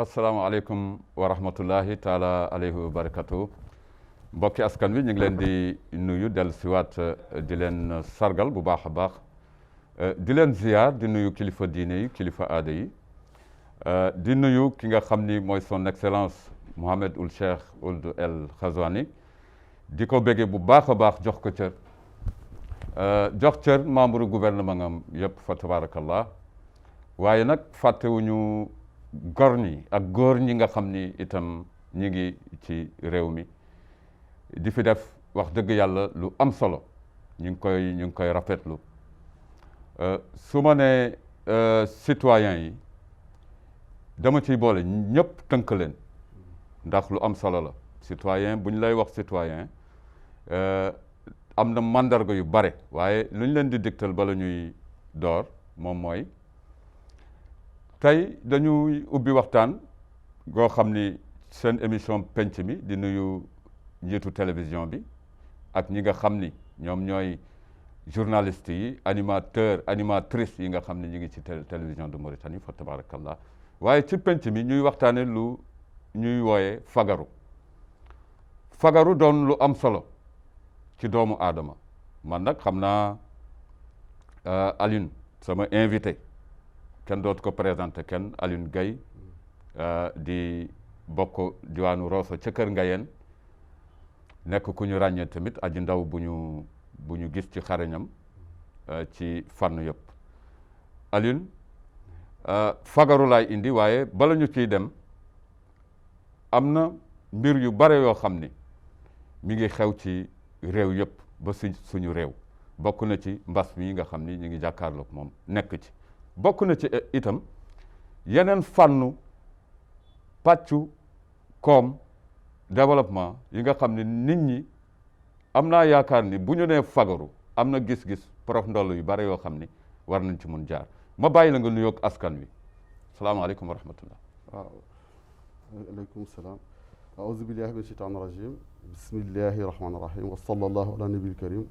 asalaamaaleykum wa rahmatullahi taala alayhi wa barakatu mbokki askan wi ñu ngi leen di nuyu dellu siwaat di leen sargal bu baax a baax di leen ziyaar di nuyu kilifa diine yi kilifa aada yi di nuyu ki nga xam ni mooy son excellence Mohamed Ould Cheikh Ould El Ghazouani di ko béggee bu baax a baax jox ko cër jox cër membre gouvernement am yëpp fa tabarakallah waaye nag fàttewuñu gor ñi ak góor ñi nga xam ni itam ñi ngi ci réew mi di fi def wax dëgg yàlla lu am solo ñu ngi koy rafetlu su ma nee citoyens yi dama ciy boole ñëpp tënk leen ndax lu am solo la citoyen bu ñu lay wax citoyen am na mandarga yu bare waaye lu ñu leen di digtal bala ñuy door moom mooy tey dañuy ubbi waxtaan goo xam ni seen émission penc mi di nuyu njiitu télévision bi ak ñi nga xam ni ñoom ñooy journalistes yi animatrices yi nga xam ni ñu ngi ci télévision de Mauritanie fa tabarakallah waaye ci penc mi ñuy waxtaane lu ñuy wooye fagaru doon lu am solo ci doomu aadama man nag xam naa Alioune sama invité kenn dootu ko présenté kenn Alioune Gaye di bokk diwaanu Rosso ca Kër Ngayeen nekk ku ñu ràññee tamit aji ndaw bu ñu gis ci xarañam ci fànn yëpp Alioune fagaru laay indi waaye bala ñu ciy dem am na mbir yu bare yoo xam ni mi ngi xew ci réew yëpp ba suñu réew bokk na ci mbas mi nga xam ni ñu ngi jàkkaarloog moom nekk ci bokk na ci itam yeneen fànnu pàccu koom développement yi nga xam ne nit ñi am naa yaakaar ni bu ñu nee fagaru am na gis-gis prof ndoll yu bare yoo xam ni war nañ ci mun jaar ma bàyyi la nga nuyoog askan wi salaamaaleykum wa rahmatullah. waaw aleykum salaam aouzu billahi min shaytaan rajim bismillahi rahmaani rahim wa sallallahu ala nabil karim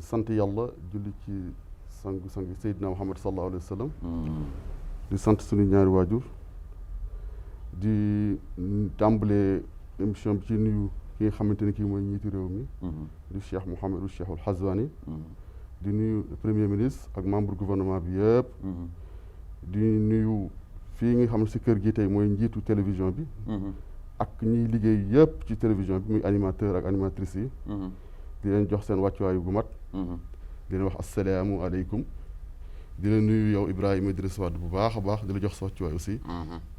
sant yàlla julli ci sangu Seydina Muhammad sallallahu alayhi wa sallam di sant suñu ñaari waajur di tàmbalee émission bi ci nuyu ki nga xamante ni kii mooy njiitu réew mi di Cheikh Mohamed Ould Cheikh Ould Ghazouani di nuyu premier ministre ak membre gouvernement bi yëpp di nuyu fii nga xam ne si kër gi tey mooy njiitu télévision bi ak ñiy liggéey yëpp ci télévision bi muy animateur ak animatrices yi di leen jox seen wàccuwaayu bu mat di leen wax asalaamu aleykum di la nuyu yow Ibrahima Idriss Wade bu baax a baax di la jox sa wàccuwaay aussi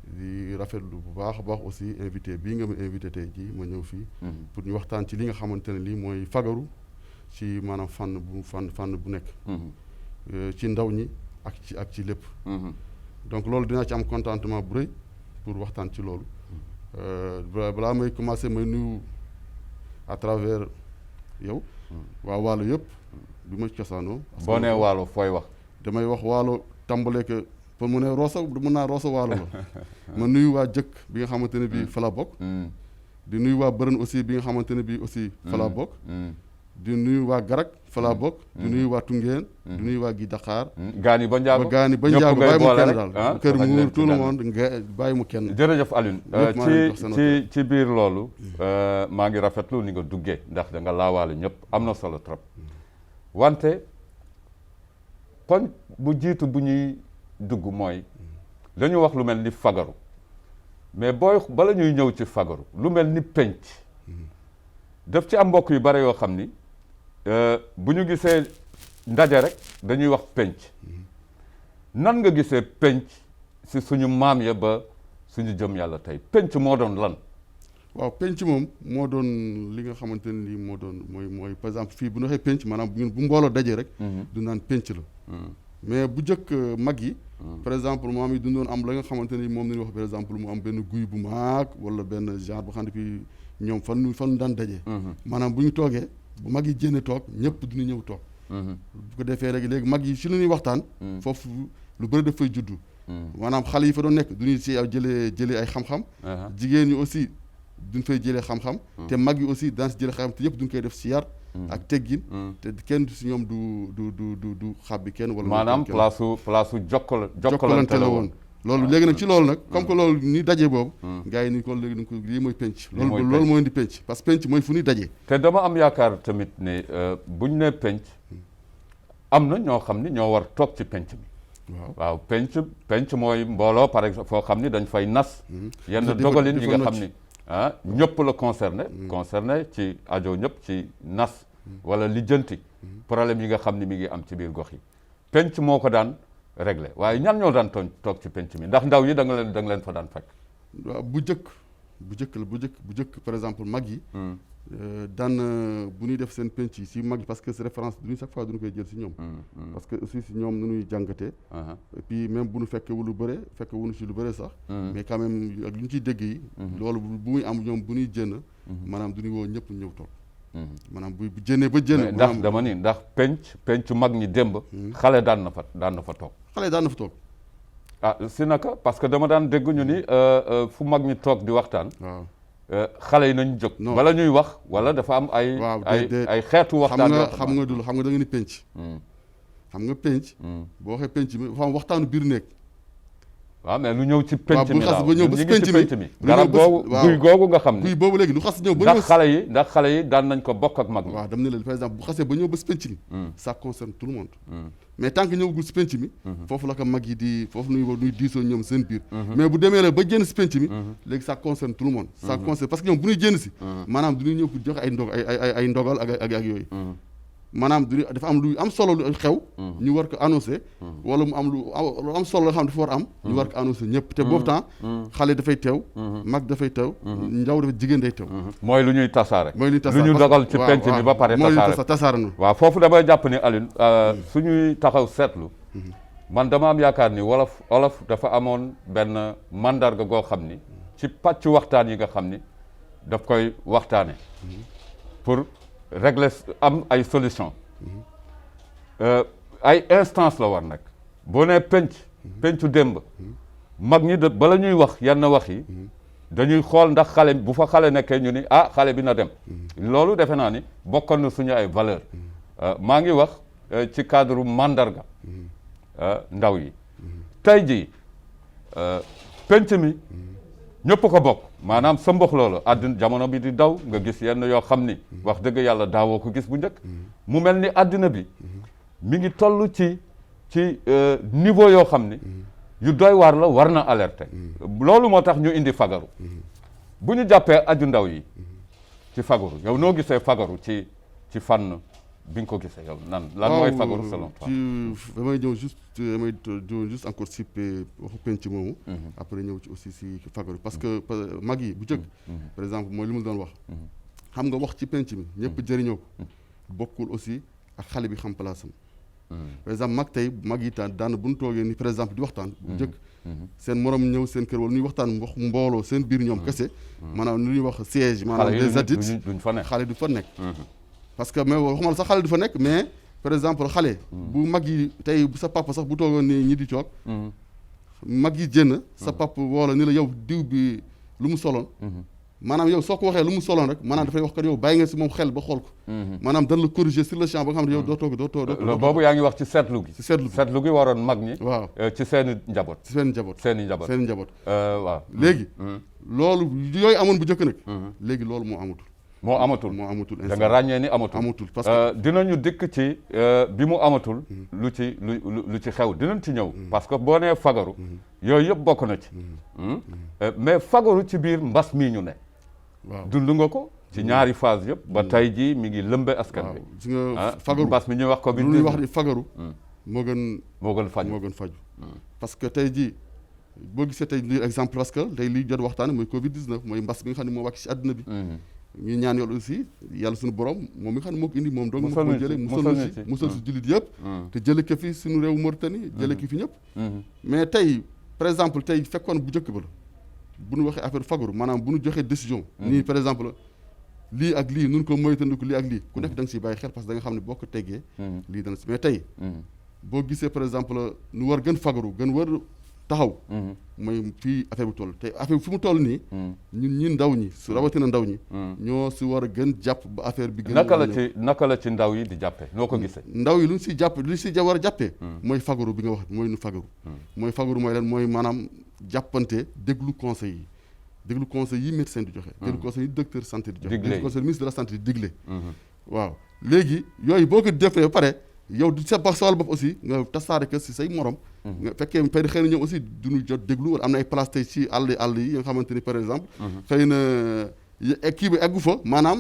di rafetlu bu baax a baax aussi invité bii nga ma invité tey jii ma ñëw fii pour ñu waxtaan ci li nga xamante ne lii mooy fagaru ci maanaam fànn bu nekk ci ndaw ñi ak ci lépp donc loolu dinaa ci am contentement bu rëy pour waxtaan ci loolu balaa may commencé may nuyu à travers yow waa Waalo yëpp bi ma cosaanoo boo nee Waalo fooy wax damay wax Waalo tàmbale que pour mu ne Rosso mën naa Rosso Waalo la ma nuyu waa jëkk bi nga xamante ne bii fa la bokk di nuyu waa Bërën aussi bi nga xamante ne bii aussi fa la bokk di nuyu waa Garak fa la bokk di nuyu waa Tungeen di nuyu waa Gi Dakar gaani ba njaago bàyyi mu kenn daal kër muur tout le monde nga bàyyi mu kenn jërëjëf Alioune ci biir loolu maa ngi rafetlu ni nga duggee ndax da nga laawaale ñëpp am na solo trop wante kon bu jiitu bu ñuy dugg mooy dañu wax lu mel ni fagaru mais bala ñuy ñëw ci fagaru lu mel ni penc daf ci am mbokk yu bare yoo xam ni bu ñu gisee ndaje rek dañuy wax penc nan nga gisee penc si suñu maam ya ba suñu jëm yàlla tey penc moo doon lan waaw penc moom moo doon li nga xamante ne lii moo doon mooy par exemple fii bu ñu waxee penc maanaam bu mbooloo dajee rek du naan penc la mais bu njëkk mag yi par exemple maam yi dundoon am la nga xamante ni moom la ñuy wax par exemple mu am benn guy bu maag wala benn genre boo xam ne fii ñoom fan daan dajee maanaam bu ñu toogee bu mag yi jénne toog ñëpp duñu ñëw toog bu ko defee léegi mag yi si lu ñuy waxtaan foofu lu bëri daf fay juddu maanaam xale yi fa doon nekk duñu si jëlee ay xam-xam jigéen ñi aussi duñ fay jëlee xam-xam te mag yi aussi daan si jëlee xam-xam te yëpp duñ koy def si yar ak teggin te kenn si ñoom du xàbbi kenn wala maanaam place jokkalante la woon loolu léegi nag ci loolu nag comme que loolu ni daje boobu gars yi ni kon léegi ko lii mooy penc loolu mooy indi penc parce que penc mooy fu ñuy dajee te dama am yaakaar tamit ne buñ ne penc am na ñoo xam ni ñoo war toog ci penc mi waaw penc mooy mbooloo par exemple foo xam ni dañ fay nas yenn dogalin yi nga xam ni ñëpp la concerné ci ajo ñëpp ci nas wala lijjanti problème yi nga xam ni mi ngi am ci biir gox yi penc moo ko daan réglé waaye ñan ñoo daan toog ci penc mi ndax ndaw yi da nga leen fa daan fekk. waaw bu jëkk par exemple mag yi. daan bu ñuy def seen penc yi si mag yi parce que c'est référence du ñu chaque fois du ñu koy jël si ñoom. parce que aussi si ñoom nu ñuy jàngatee. et puis même bu ñu fekkee wu lu bëre fekkee wu ñu si lu bëre sax. mais quand même ak lu ñu ciy dégg yi. loolu bu muy am ñoom bu ñuy jënd. maanaam du ñu woo ñëpp ñëw toog. maanaam bu jëndee ba jënd. ndax dama ni ndax penc mag ñi démb. xale daan na fa toog. xale daan na fa toog. si naka parce que dama daan dégg ñu ni fu mag ñi toog di waxtaan. waaw xale yi nañ jóg. bala ñuy wax wala dafa am ay. ay xeetu waxtaan. xam nga da nga ni penc. xam nga penc. boo waxee penc mi dafa am waxtaanu biir nekk. waaw mais lu ñëw ci penc mi waaw bu xas ba ñëw ba si penc mi garab googu guy googu nga xam ni guy boobu léegi lu xas ñëw ba ñëw ndax xale yi daan nañ ko bokk ak mag mi. waaw dama ne la par exemple bu xasee ba ñëw ba si penc mi. ça concerne tout le monde. mais tant que ñëwagul si penc mi. foofu la ko mag yi di foofu nuy diisoo ñoom seen biir. mais bu demee la ba génn si penc mi. léegi ça concerne tout le monde. ça concerne parce que ñoom bu ñuy génn si. maanaam du ñuy ñëw pour joxe ay ndogal ak yooyu. maanaam dafa am lu am solo lu xew. ñu war ko annoncé. wala mu am lu am solo loo xam dafa war am. ñu war ko annoncé ñëpp te boobu temps. xale dafay teew. mag dafay teew. ndaw dafa jigéen day teew. mooy lu ñuy tasaare. lu ñu dogal ci penc mi ba pare. tasaare na waaw foofu damay jàpp ni Alioune suñuy taxaw seetlu. man dama am yaakaar ni olof dafa amoon benn mandarga goo xam ni ci pàcc waxtaan yi nga xam ni daf koy waxtaane pour régler am ay solution ay instance la war nag boo nee pencu démb mag ñi bala ñuy wax yenn wax yi dañuy xool ndax xale bu fa xale nekkee ñu ni xale bi na dem loolu defe naa ni bokkoon na suñu ay valeur maa ngi wax ci cadre mandarga ndaw yi tey jii penc mi ñëpp ko bokk maanaam sa mbox loolu àddina jamono bi di daw nga gis yenn yoo xam ni wax dëgg yàlla daawoo ko gis bu njëkk mu mel ni àddina bi mi ngi toll ci niveau yoo xam ni yu doy waar la war na alerter loolu moo tax ñu indi fagaru bu ñu jàppee aju ndaw yi ci fagaru yow noo gisee fagaru ci fànn bi nga ko gisee yow lan mooy fagaru selon toi. damay ñëw juste encore si waxu penc moomu. après ñëw ci aussi si fagaru parce que mag yi bu njëkk. par exemple mooy li mu doon wax. xam nga wax ci penc mi ñëpp jëriñoo ko. bokkul aussi ak xale bi xam place am. par exemple mag yi daan bu ñu toogee ni par exemple di waxtaan. bu njëkk seen morom ñëw seen kër wala ñuy waxtaan wax mbooloo seen biir ñoom kese. maanaam lu ñuy wax siège. maanaam des adultes xale du fa nekk. parce que mais waxuma sax xale du fa nekk mais par exemple xale. bu mag yi tey sa papa sax bu toogoon ni ñi di toog. mag yi jënn sa papa wala ni la yow diw bi lu mu soloon. maanaam yow soo ko waxee lu mu soloon rek maanaam dafay wax kat yow bàyyi nga si moom xel ba xool ko. maanaam dañ la corriger sur le champ ba nga xam ne yow doo boobu yaa ngi wax ci seetlu gi. ci seetlu gi waroon mag ñi. waaw ci seen njaboot. seen i njaboot. waaw léegi. loolu yooyu amoon bu njëkk nag. léegi loolu moo amatul. moo amatul da nga ràññee ni amatul. parce que dinañu dikk ci bi mu amatul. lu ci xew dinañ ci ñëw. parce que boo nee fagaru. yooyu yëpp bokk na ci. mais fagaru ci biir mbas mii ñu ne. waaw dund nga ko ci ñaari phase yëpp. ba tey jii mi ngi lëmbe askan bi. gis nga fagaru mbas mi ñuy wax ko bi. lu ñuy wax ni fagaru. moo gën faju parce que tey jii boo gisee tey lii exemple parce que tey lii jot waxtaan mooy Covid 19 mooy mbas bi nga xam ne moo wàcc ci àdduna bi. ñu ñaan yoon aussi yàlla suñu borom moom mi nga xam ne moo ko indi moom dong moo ko jëlee musal si jullit yëpp te jële ko fi suñu réew Mauritanie jële ko fi ñëpp mais tey par exemple tey fekkoon bu njëkk ba la bu ñu waxee affaire fagaru maanaam bu ñu joxee décision nii par exemple lii ak lii nun ko moytandiku lii ak lii ku nekk da nga siy bàyyi xel parce que da nga xam ne boo ko teggee lii dana si mais tey boo gisee par exemple nu war gën fagaru gën war taxaw mooy fii affaire bi toll te affaire bi fi mu toll nii ñun ndaw ñi su rawatina ndaw ñi ñoo si war a gën jàpp ba affaire bi gën naka la ci ndaw yi di jàppee noo ko gisee ndaw yi lu ñu si jàpp lu si war a jàppee mooy fagaru bi nga wax mooy nu fagaru mooy lan mooy maanaam jàppante déglu conseil yi médecin di joxe déglu conseil yi docteur santé di joxe déglu conseil ministre de la santé di digle waaw léegi yooyu boo ko defee ba pare yow di sa wàll bopp aussi nga tasaare que si say morom nga fekkee peut être xëy na ñoom aussi duñu jot déglu wala am na ay place tey ci àll yi nga xamante ni par exemple xëy na kii bi eggu fa maanaam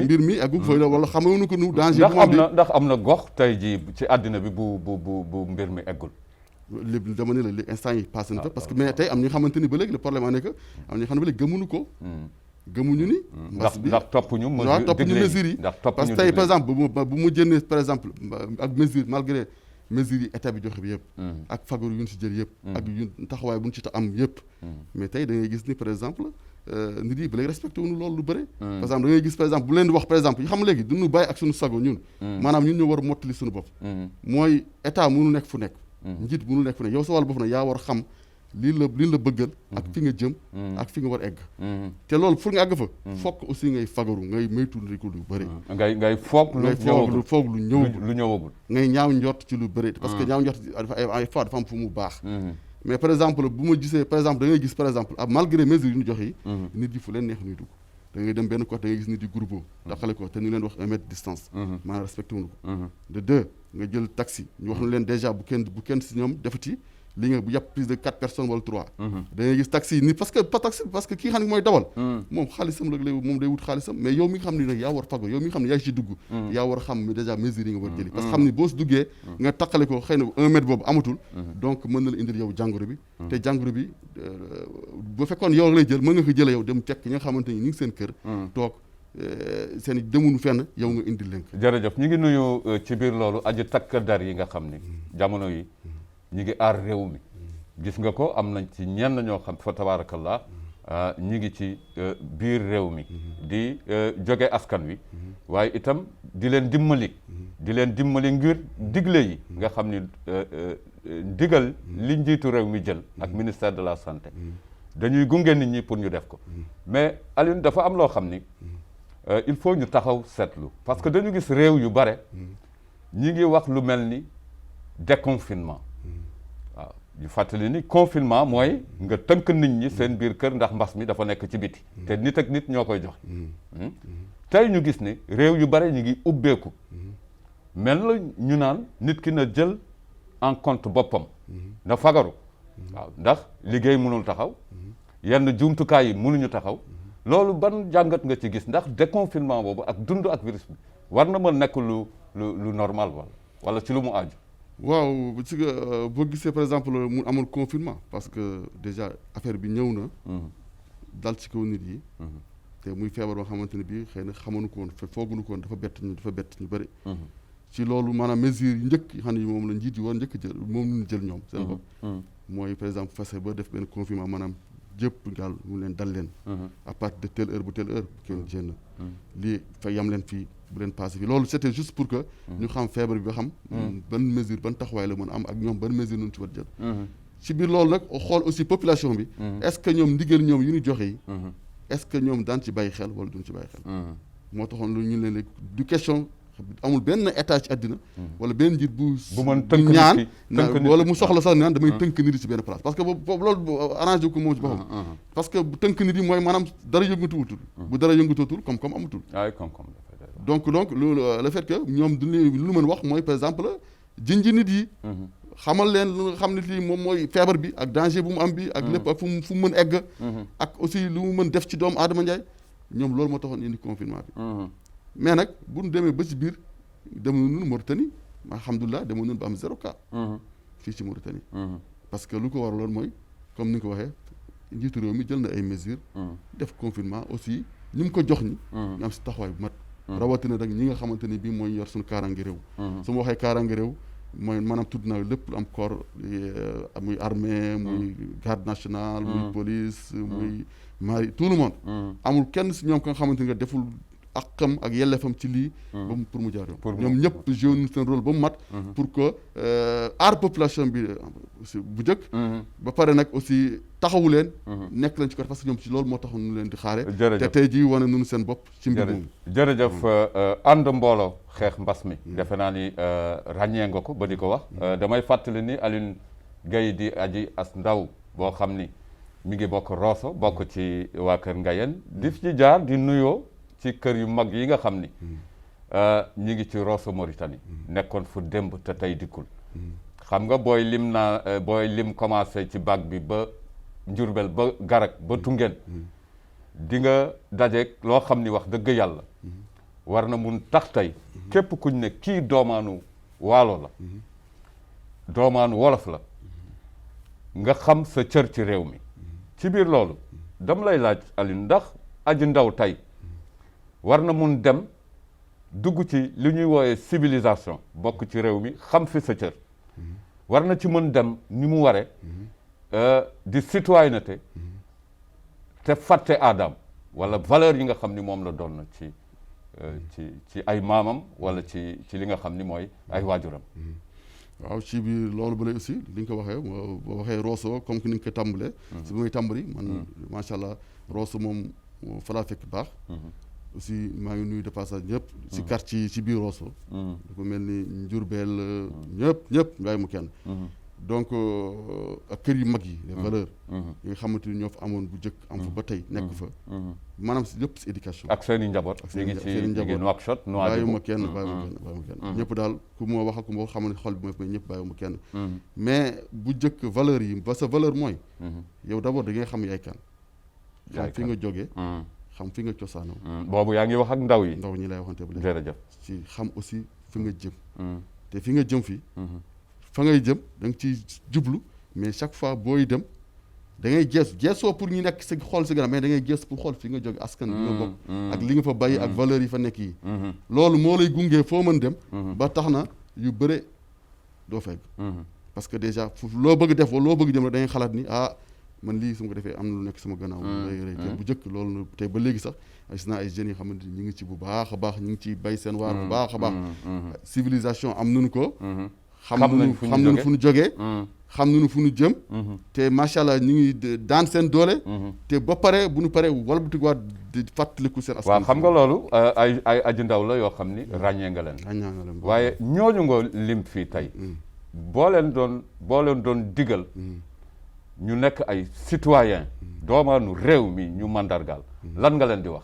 mbir mi eggu fa wala xamewuñu ko nu danger ndax am na gox tey ji ci àddina bi bu mbir mi eggul léegi dama ne la li instant yi passé na fa parce que mais tey am ñi nga xamante ni ba léegi le problème ne que am ñi nga xam ne ba léegi gëmuñu ni ndax toppuñu mesures yi parce que tey par exemple bu mu jëndee par exemple ak mesure malgré mesures yi état bi joxe bi yëpp ak fagaru yu ñu si jël yëpp ak yu taxawaay bu ñu ci am yëpp mais tey da ngay gis ni par exemple nit yi ba léegi respecté wuñu loolu lu bëri par exemple da ngay gis par exemple bu leen di wax par exemple yi xam léegi duñu bàyyi ak suñu sago ñun maanaam ñun ñoo war a mottali suñu bopp mooy état mënu nekk fu nekk njiit mënu nekk fu nekk yow sa wàllu bopp nag yaa war a xam lii la bëggal ak fi nga jëm ak fi nga war egg te loolu pour nga àgg fa fokk aussi ngay fagaru ngay moytu ko lu bëri ngay foog lu ñëwagul ngay ñaaw njort ci lu bëri parce que ñaaw njort dafa am fu mu baax mais par exemple bu ma gisee par exemple da ngay gis par exemple malgré mesures yu ñu joxe yi nit yi fu leen neex ñuy dugg da ngay dem benn côté da ngay gis nit yi groupe daxale ko te ñu leen wax 1 mètre distance maanaam respecté wuñu ko de 2 nga jël taxi ñu wax na leen déjà bu kenn si ñoom defati li nga bu yàpp plus de 4 personnes wala 3 da ngay gis taxi ni parce que kii xam ne mooy dawal moom xaalisam la léegi moom day wut xaalisam mais yow mi nga xam ne nag yaa war fago yow mi nga xam ne yaa ngi ci dugg yaa war a xam déjà mesures yi nga war jëli parce que xam ni boo si duggee nga taqale ko xëy na 1 mètre boobu amatul donc mën na la indil yow jàngoro bi te jàngoro bi bu fekkoon yow lay jël mën nga ko jëlee yow dem fekk ñi nga xamante ni ñu ngi seen kër toog seen demuñu fenn yow nga indil leen ko jërëjëf ñu ngi nuyu ci biir loolu aji takk dar yi nga xam ni jamono yi ñi ngi aar réew mi gis nga ko am nañ ci ñenn ñoo xam fa tabaarakallah ñi ngi ci biir réew mi di jóge askan wi waaye itam di leen dimbali ngir digle yi nga xam ni digal li njiitu réew mi jël ak ministère de la santé dañuy gunge nit ñi pour ñu def ko mais Alioune dafa am loo xam ni il faut ñu taxaw seetlu parce que dañu gis réew yu bare ñi ngi wax lu mel ni déconfinement waaw ñu fàttali ni confinement mooy nga tënk nit ñi seen biir kër ndax mbas mi dafa nekk ci biti te nit ak nit ñoo koy joxe tey ñu gis ni réew yu bare ñu ngi ubbeeku mel la ñu naan nit ki na jël en compte boppam na fagaru waaw ndax liggéey mënul taxaw yenn jumtukaay yi mënuñu taxaw loolu ban jàngat nga ci gis ndax déconfinement boobu ak dund ak virus bi war na mën nekk lu normal wala ci lu mu aaju waaw ci boo gisee par exemple mu amul confinement parce que déjà affaire bi ñëw na dal ci kaw nit yi te muy feebar boo xamante ne bii xëy na xamuñu ko woon fooguñu ko woon dafa bett ñu bëri ci loolu maanaam mesures yi njëkk yi xam ne moom la njiit yi war njëkk jël moom lu ñu jël ñoom seen bopp mooy par exemple fase ba def benn confinement maanaam jëpp daal mu leen dal leen à partir de telle heure bu kenn génn lii fa yam leen fii bu leen passé fii loolu c'était juste pour que ñu xam feebar bi ba xam ban mesure ban taxawaay la mën a am ak ñoom ban mesure nun ci war jël ci biir loolu nag xool aussi population bi est-ce que ñoom ndigal ñoom yu ñu joxe yi est-ce que ñoom daan ci bàyyi xel wala duñ ci bàyyi xel moo taxoon lu ñu leen léegi du question amul benn état ci àddina wala benn njiit bu ñaan wala mu soxla sax naan damay tënk nit yi ci benn place parce que boobu loolu arrangé ko moom ci boppam parce que bu tënk nit yi mooy maanaam dara yëngatuwutul bu dara yëngatuwutul comme amatul donc loolu le fait que ñoom lu mën wax mooy par exemple jinji nit yi xamal leen lu nga xam ne lii moom mooy feebar bi ak danger bu mu am bi ak lépp ak fu mu mën egg ak aussi lu mu mën def ci doomu aadama njaay ñoom loolu moo taxoon indi confinement bi mais nag bu ñu demee ba ci biir demoon nañu Mauritanie alhamdulilah demoon nañu ba am 0 cas fii ci Mauritanie parce que lu ko waraloon mooy comme ni nga ko waxee njiitu réew mi jël na ay mesures def confinement aussi ñu mu ko jox ñi ñu am si taxawaay bu mat rawatina nag ñi nga xamante ne bii mooy yor suñu kaaraange réew su ma waxee kaaraange réew mooy maanaam tudd na lépp lu am corps muy armée muy garde nationale muy police muy mari tout le monde amul kenn si ñoom ka nga xamante ni nga deful akam ak yelleefam ci lii ba mu pour mu jaar yoon ñoom ñëpp joué nañu seen rôle ba mu mat pour que aar population bi bu njëkk ba pare nag aussi taxawu leen nekk leen ci côté parce que ñoom ci loolu moo tax ñu leen di xaare te tey jii wane nañu seen bopp ci mbir moomu jërëjëf ànd mbooloo xeex mbas mi defe naa ni ràññee nga ko ba di ko wax damay fàttali ni Alioune Gaye di aji as ndaw boo xam ni mi ngi bokk Rosso bokk ci waa Kër Ngayeen di fi jaar di nuyoo ci kër yu mag yi nga xam ni ñi ngi ci Rosso Mauritanie nekkoon fu démb te tey dikkul xam nga booy lim commencé ci bac bi ba Njurbel ba Garak ba Tungeen di nga dajeeg loo xam ni wax dëgg yàlla war na mun tax tey képp kuñ ne kii doomaanu waalo la doomaanu wolof la nga xam sa cër ci réew mi ci biir loolu dama lay laaj Alioune ndax aji ndaw tey war na mun dem dugg ci li ñuy wooyee civilisation bokk ci réew mi xam fi sa cër war na ci mën dem ni mu ware di citoyenneté te fàtte aadam wala valeur yi nga xam ni moom la doon na ci ay maamam wala ci li nga xam ni mooy ay waajuram waaw ci biir loolu ba lay aussi li nga ko waxee boo waxee Rosso comme que ni nga ko tàmbalee si bi may tàmbali man macha allah Rosso moom fa laa fekk baax aussi maa ngi nuyu de passage ñëpp si quartier ci biir Rosso da ko mel ni Njurbel ñëpp ngaay mu kenn donc ak kër yu mag yi les valeurs yi nga xamante ni ñoo fa amoon bu njëkk am fa ba tey nekk fa maanaam si lépp si éducation ak seen i njaboot ñu ngi ci Nouakchott bàyyiwuma kenn ñëpp daal ku ma wax ak ku ma xam ne xol bi mooy ñëpp bàyyiwuma kenn mais bu njëkk valeurs yi ba sa valeur mooy yow d'abord da ngay xam yaay kan xam fi nga jógee xam fi nga cosaanoo boobu yaa ngi wax ak ndaw ñi lay waxante bu jërëjëf ci xam aussi fi nga jëm te fi nga jëm fii fa ngay jëm da nga ciy jublu mais chaque fois booy dem da ngay geesoo pour ñu nekk si xool si gannaaw mais da ngay gees pour xool fi nga jóge askan bi nga bokk ak li nga fa bàyyi ak valeurs yi fa nekk yi loolu moo lay gungee foo mën dem ba tax na yu bëre doo fekk parce que déjà loo bëgg def wala loo bëgg jëm rek da ngay xalaat ni man lii su ma ko defee am na lu nekk sama gannaaw rëy te bu njëkk loolu tey ba léegi sax gis naa ay jeunes yi xamante ni ñu ngi ci bu baax a baax ñu ngi ci bay seen waar bu baax a baax civilisation am nañu ko xam nañu fu ñu jógee xam nañu fu ñu jëm te macha allah ñu ngi daan seen doole te ba pare bu ñu paree walbatikuwaat di fàttaliku seen askan waaw xam nga loolu ay aji ndaw la yoo xam ni ràññee nga leen waaye ñooñu nga lim fii tey boo leen doon digal ñu nekk ay citoyen doomaanu réew mi ñu mandargaal lan nga leen di wax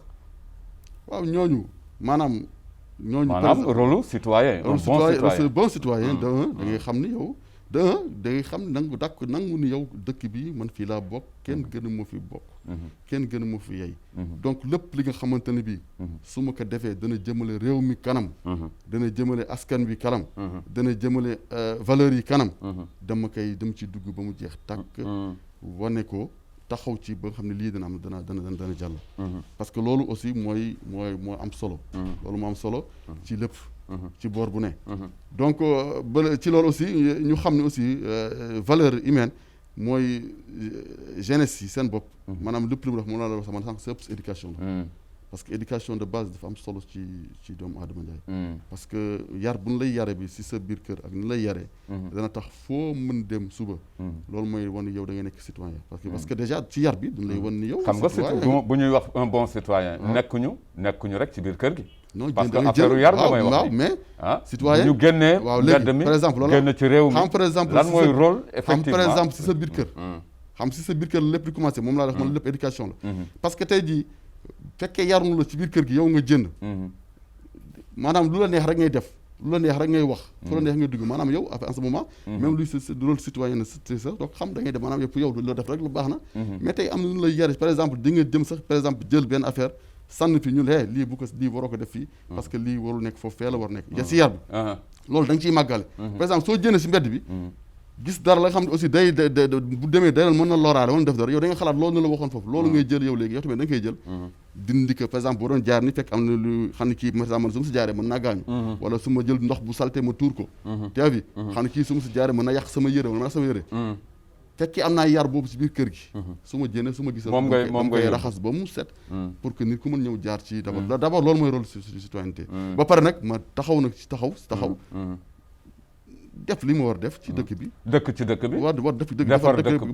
waaw ñooñu maanaam rôle citoyen bon citoyen da ngay xam ni yow da ngay xam nangu ni yow dëkk bi man fii laa bokk kenn gënu ma fi bokk kenn gënu ma fi yey donc lépp li nga xamante ne bii su ma ko defee dana jëmale réew mi kanam dana jëmale askan bi kanam dana jëmale valeurs yi kanam dem ci dugg ba mu jeex tàkk wane ko taxaw ci ba nga xam ne lii dana am dana jàll parce que loolu aussi mooy am solo loolu moo am solo ci lépp ci boor bu ne donc ba ci loolu aussi ñu xam ne aussi valeur humaine mooy jeunesse yi seen bopp maanaam lépp lu mu def moom laa la wax man sànq c'est éducation la parce que éducation de base dafa am solo ci doomu aadama Njaay parce que yar bu ñu lay yare bi si sa biir kër ak ni lay yaree dana tax foo mën dem suba loolu mooy wan ni yow da ngay nekk citoyen parce que déjà ci yar bi dañ lay wan ni yow xam nga bu ñuy wax un bon citoyen nekkuñu rek ci biir kër gi non parce que affaire yar nga may wax waaw mais citoyen ñu génnee mbedd mi par exemple loolu génn ci réew mi xam par exemple lan mooy rôle effectivement par exemple si sa biir kër xam si sa biir kër lépp di commencé moom laa def man lépp éducation la parce que tey jii fekkee yaruñu la ci biir kër gi yow nga jënd maanaam lu la neex rek ngay def lu la neex rek ngay wax fu la neex ngay dugg maanaam yow en ce moment même luy rôle citoyen sa donc xam da ngay def maanaam yëpp yow lu la def rek lu baax na mais tey am na lu lay yare par exemple di nga jëm sax par exemple jël benn affaire sànn fi ñu ne lii waroo ko def fii parce que lii warul nekk foofu fee la war nekk ya si yar bi loolu da nga ciy màggale par exemple soo jënee si mbedd bi gis dara la nga xam ne aussi day bu demee day mën na loraale mën na def dara yow da nga xalaat loolu na la waxoon foofu loolu ngay jël yow léegi yow tamit da nga koy jël dindi ko par exemple boo doon jaar ni fekk am na lu xam ne kii par exemple man su ma si jaaree mën naa gaañu wala su ma jël ndox bu salté ma tuur ko teew bi xam ne kii su ma si jaaree mën na yàq sama yére wala ma yàq sama yére fekkee am naa yar boobu si biir kër gi. su ma jënee su ma gisee. moom ngay raxas ba mu set. pour que nit ku mën ñëw jaar ci d'abord loolu mooy rôle citoyenneté. ba pare nag ma taxaw nag ci taxaw. def li ma war def ci dëkk bi. dëkk ci dëkk bi. war def defar dëkk bi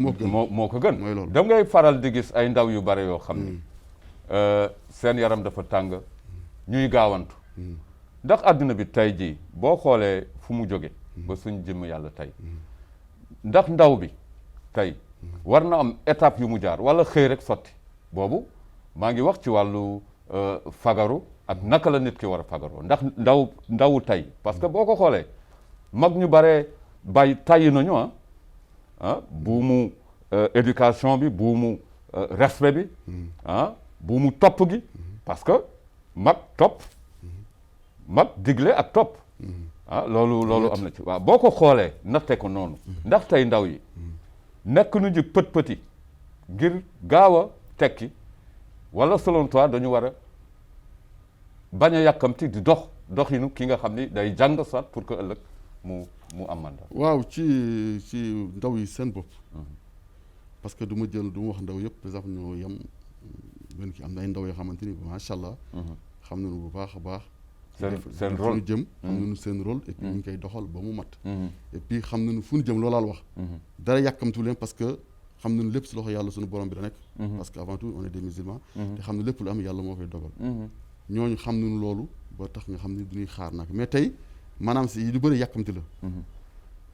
moo ko gën. mooy loolu da ngay faral di gis ay ndaw yu bare yoo xam ni seen yaram dafa tàng ñuy gaawantu. ndax àdduna bi tey jii boo xoolee fu mu jóge ba suñ jëmm yàlla tey ndax ndaw bi tey war na am étape yu mu jaar wala xëy rek sotti boobu maa ngi wax ci wàllu fagaru ak naka la nit ki war a fagaroo ndax ndawu tey parce que boo ko xoolee mag ñu bare tàyyi nañu buumu éducation bi buumu respect bi buumu topp gi parce que mag digle ak topp loolu am na ci waaw boo ko xoolee natte ko noonu ndax tey ndaw yi nekk nu ji pët-pëti ngir gaaw a tekki wala selon toi dañu war a bañ a yàkkamti di doxinu ki nga xam ni day jàng soit pour que ëllëg mu am mandat. waaw ci ndaw yi seen bopp. parce que du ma wax ndaw yëpp par exemple ñoo yem benn ki am na ay ndaw yoo xamante ni macha allah. xam nañu bu baax a baax. seen rôle fu ñu jëm. xam nañu seen rôle et puis ñu ngi koy doxal ba mu mat. et puis xam nañu fu ñu jëm loolaal wax. dara yàkkamtu leen parce que xam nañu lépp si loxo yàlla suñu borom bi la nekk. parce que avant tout on est des musulmans. te xam ne lépp lu am yàlla moo koy dogal. ñooñu xam nañu loolu ba tax nga xam ni du ñuy xaar nag mais tey maanaam si lu bëri yàkkamti la.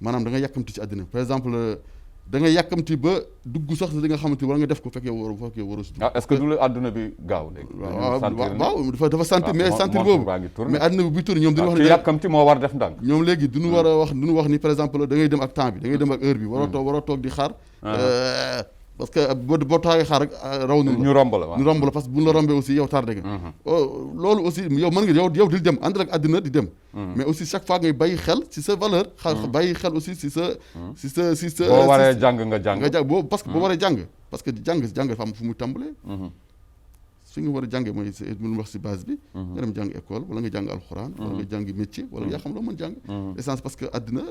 maanaam da nga yàkkamti ci àddina par exemple da nga yàkkamti ba dugg sax li nga xamante war nga def ko fekkee waroo si. est-ce que du la àdduna bi gaaw léegi. waaw dafa sentir mais sentir boobu mais àdduna bi buy tourné ñoom duñu wax ne yàkkamti moo war def ndànk. ñoom léegi duñu war a wax ni par exemple da ngay dem ak temps bi da ngay dem ak heure bi waroo toog di xaar. parce que boo taagee xaar rek raw nañu la ñu romb la waaw ñu romb la parce que bu ñu la rombee aussi yow tardé nga. loolu aussi yow mën nga yow di dem ànd ak àddina di dem. mais aussi chaque fois ngay bàyyi xel ci sa valeur. bàyyi xel aussi ci sa. boo waree jàng nga jàng. parce que boo waree jàng parce que jàng dafa am fu muy tàmbalee. fi nga war a jàngee mooy mën wax ci base bi. nga dem jàng école wala nga jàng alxuraan. wala nga jàng métier wala yaa xam loo mën jàng. essence parce que àddina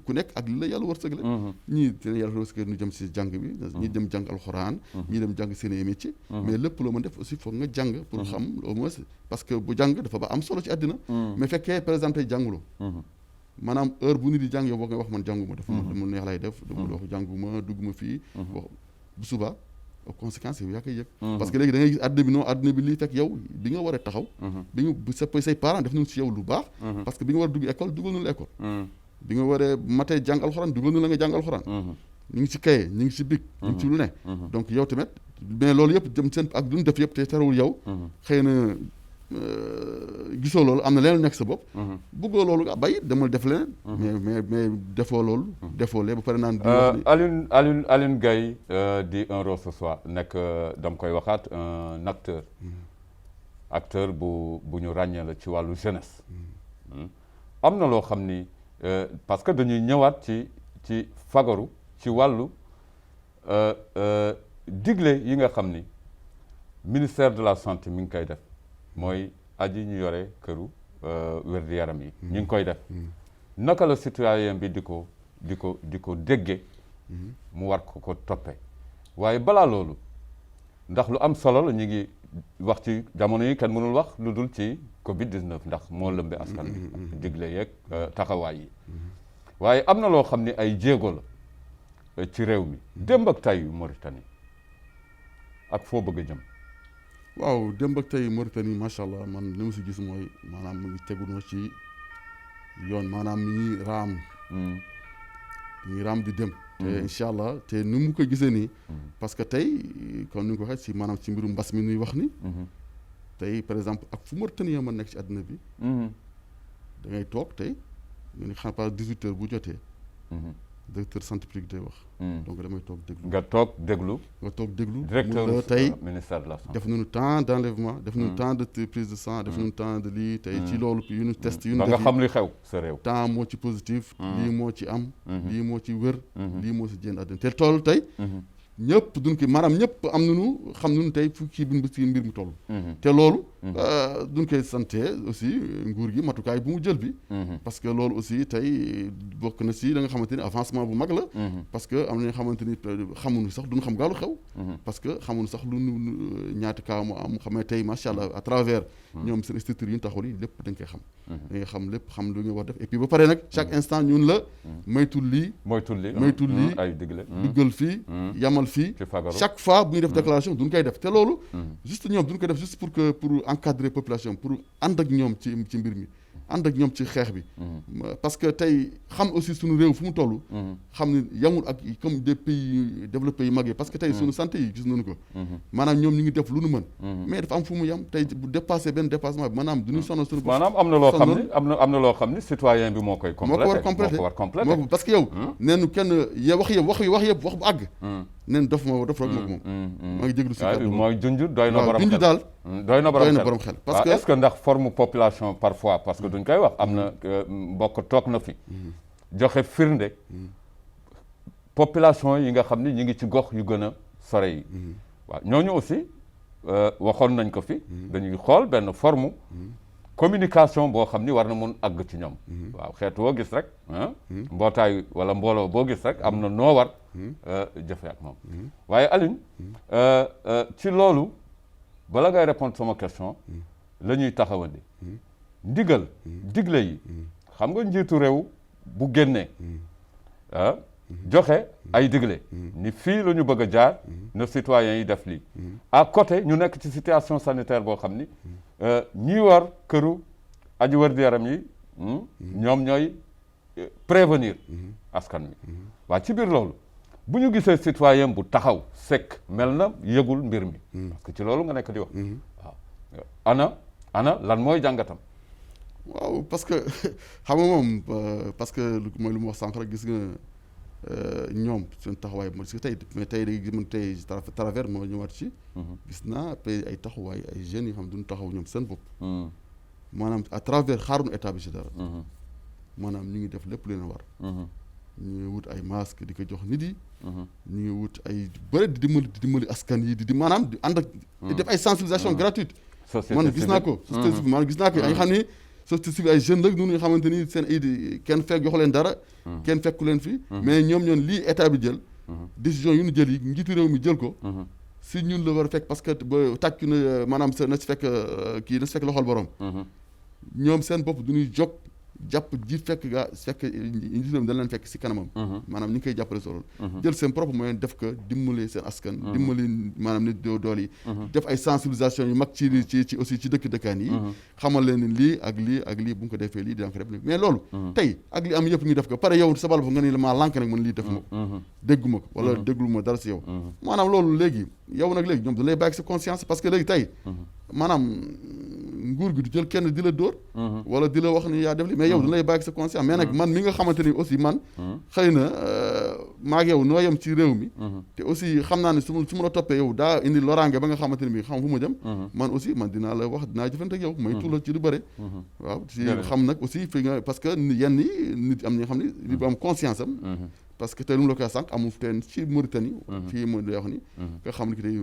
ku nekk ak li la yàlla wërsëg la. ñii dina yàlla wërsëg ñu jëm ci jàng bi. ñii dem jàng alxuraan. ñii dem jàng seen i métier. mais lépp loo mën def aussi foog nga jàng. pour xam au moins parce que bu jàng dafa ba am solo ci àddina. mais fekkee par exemple tey jànguloo. maanaam heure bu nit di jàng yow boo koy wax man jànguma dafa ma neex lay def. dama wax jànguma dugguma fii. bu suba. conséquence yow yaa koy yëg parce que léegi da ngay gis àdduna bi lii fekk yow bi nga war a taxaw bi nga say parents def nañu si yow lu baax parce que bi nga war a dugg école dugal na la école bi nga waree matee jàng alxuraan dugal na la nga jàng alxuraan ñu ngi ci kaye ñu ngi ci bic ñu ngi ci lu ne donc yow tamit mais loolu yëpp jëm seen ak lu ñu def yëpp te terewul yow xëy na gisoo loolu am na leneen nekk sa bopp bëggoo loolu nga bàyyi demal def leneen mais defoo loolu defoo lee ba pare naan Alioune Gaye di un rose ce soir nekk dama koy waxaat un acteur bu ñu ràññee la ci wàllu jeunesse am na loo xam ni parce que dañuy ñëwaat ci fagaru ci wàllu digle yi nga xam ni ministère de la santé mi ngi koy def mooy aji ñu yore këru wér-gu-yaram yi ñu ngi koy def naka la citoyen bi di ko dégge mu war ko toppee waaye balaa loolu ndax lu am solo la ñu ngi wax ci jamono yi kenn mënul wax lu dul ci Covid-19 ndax moo lëmbe askan bi digle yeeg taxawaay yi waaye am na loo xam ni ay jéego la ci réew mi démb ak tey Mauritanie ak foo bëgg a jëm. waaw démb ak tey Mauritanie macha allah man li ma si gis mooy maanaam mu ngi tegu ci yoon maanaam mi ngi raam. mi ngi raam di dem. te incha allah te ni mu ko gisee nii. parce que tey comme ni nga ko waxee ci maanaam ci mbirum mbas mi nuy wax ni. tey par exemple ak fu Mauritanie ma nekk ci àddina bi. da ngay toog tey ñu ne xam pas 18h bu jotee. directeur santé publique day wax. donc damay toog déglu. nga toog déglu. directeur tey ministère de la santé. def nañu temps d' enlèvement def nañu temps de prise de sang def nañu temps de lii tey ci loolu yu ñu test yu ñu def nga xam li xew sa réew. temps moo ci positif. lii moo ci am. lii moo ci wër. lii moo ci jéem àddina te toll tey. ñëpp duñ ko maanaam ñëpp am nañu xam nañu tey fu kii bi ci mbir mi toll. te loolu duñ koy sante aussi nguur gi matukaay bu mu jël bi parce que loolu aussi tey bokk na si da nga xamante ni avancement bu mag la parce que am na nga xamante ni xamuñu sax duñ xam gaalu xew parce que xamuñu sax lu ñaata cas mu am xam ne tey macha allah à travers ñoom seen structures yi ñu taxawal yi lépp dañ koy xam da nga xam lépp xam lu ñu war def et puis ba pare nag chaque instant ñun la moytul lii ay digle duggal fii yamal fii chaque fois bu ñu def déclaration duñ koy def te loolu juste ñoom duñ koy def juste pour encadrer population pour ànd ak ñoom ci mbir mi ànd ak ñoom ci xeex bi parce que tey xam aussi suñu réew fu mu toll xam ne yamul ak comme des pays développés yu mag yi parce que tey suñu santé yi gis nañu ko maanaam ñoom ñu ngi def lu nu mën mais dafa am fu mu yam tey bu dépassé benn dépassement bi maanaam duñu sonal suñu maanaam am na loo xam ne am na loo xam ne citoyen bi moo koy complété parce que yow neenu kenn wax bu àgg neen dof rek moom maa ngi jéglu si mooy junj doy na borom junj daal doy na borom xel parce que est-ce que ndax forme population parfois parce que duñ koy wax am na mbokk toog na fi joxe firnde population yi nga xam ne ñi ngi ci gox yu gën a sore yi waaw ñooñu aussi waxoon nañ ko fi dañuy xool benn forme communication boo xam ni war na mun àgg ci ñoom waaw xeetu woo gis rek mbootaay wala mbooloo boo gis rek am na noo war jëfe ak moom waaye Alioune ci loolu bala ngay répondre sama question la ñuy taxawandi digle yi xam nga njiitu réew bu génnee joxe ay digle ni fii la ñu bëgg a jaar na citoyens yi def lii à côté ñu nekk ci situation sanitaire boo xam ni ñi war këru aji wër di yaram yi ñoom ñooy prévenir askan wi waa ci biir loolu bu ñu gisee citoyen bu taxaw sekk mel na yëgul mbir mi parce que ci loolu nga nekk di wax waaw ana lan mooy jàngatam waaw parce que xam nga moom parce que mooy lu mu wax sànq rek gis nga ñoom seen taxawaay moo gis nga tey mais tey day mën tey travers moo ñëwaat ci gis naa ay taxawaay ay jeunes yi xam duñu taxaw ñoom seen bopp maanaam à travers xaaruñu état bi ci dara maanaam ñu ngi def lépp leen war ñu ngi wut ay masque di ko jox nit yi ñu ngi wut ay bëri di dimbali askan yi di maanaam di ànd ak di def ay sensibilisation gratuite man gis naa ko société civile maanaam gis naa ko ay xam ni société civile ay jeunes la ñun nga xamante ni seen ay kenn fekk joxu leen dara kenn fekku leen fi mais ñoom lii état bi jël décision yu ñu jël yi njiitu réew mi jël ko si ñun la war a fekk parce que ba tàccu na maanaam na si fekk kii na si fekk loxol borom ñoom seen bopp du ñuy jóg jàpp ji fekk njiitu réew mi dañ leen fekk si kanamam maanaam ñu ngi koy jàppale solo jël seen propre moyen def ko dimbali seen askan dimbali maanaam nit dool yi def ay sensibilisation yu mag ci aussi ci dëkkaan yi xamal leen ni lii ak lii bu ñu ko defee lii dina ko def mais loolu tey ak li am yëpp ñu def ko pare yow sa bal nga ni la maa lànk nag man lii def ma ko dégguma ko wala déglu ma dara si yow maanaam loolu léegi yow nag léegi ñoom da lay bàyyi sa conscience parce que léegi tey maanaam nguur gi du jël kenn di la dóor wala di la wax ni yaa def li mais yow da lay bàyyi sa conscience mais nag man mi nga xamante ni aussi man xëy na maag yow noo yem ci réew mi te aussi xam naa ne su ma la toppee yow daa indi loraange ba nga xamante ni bi xam fu ma jëm man aussi man dinaa la wax dinaa jëfante ak yow may tuula ci lu bëre waaw si xam nag aussi fi nga parce que yenn yi nit am ñi nga xam ni li bu am conscience am parce que tey lu mu la koy sànq amul teen ci Mauritanie fii mooy lay wax ni nga xam ne ki tey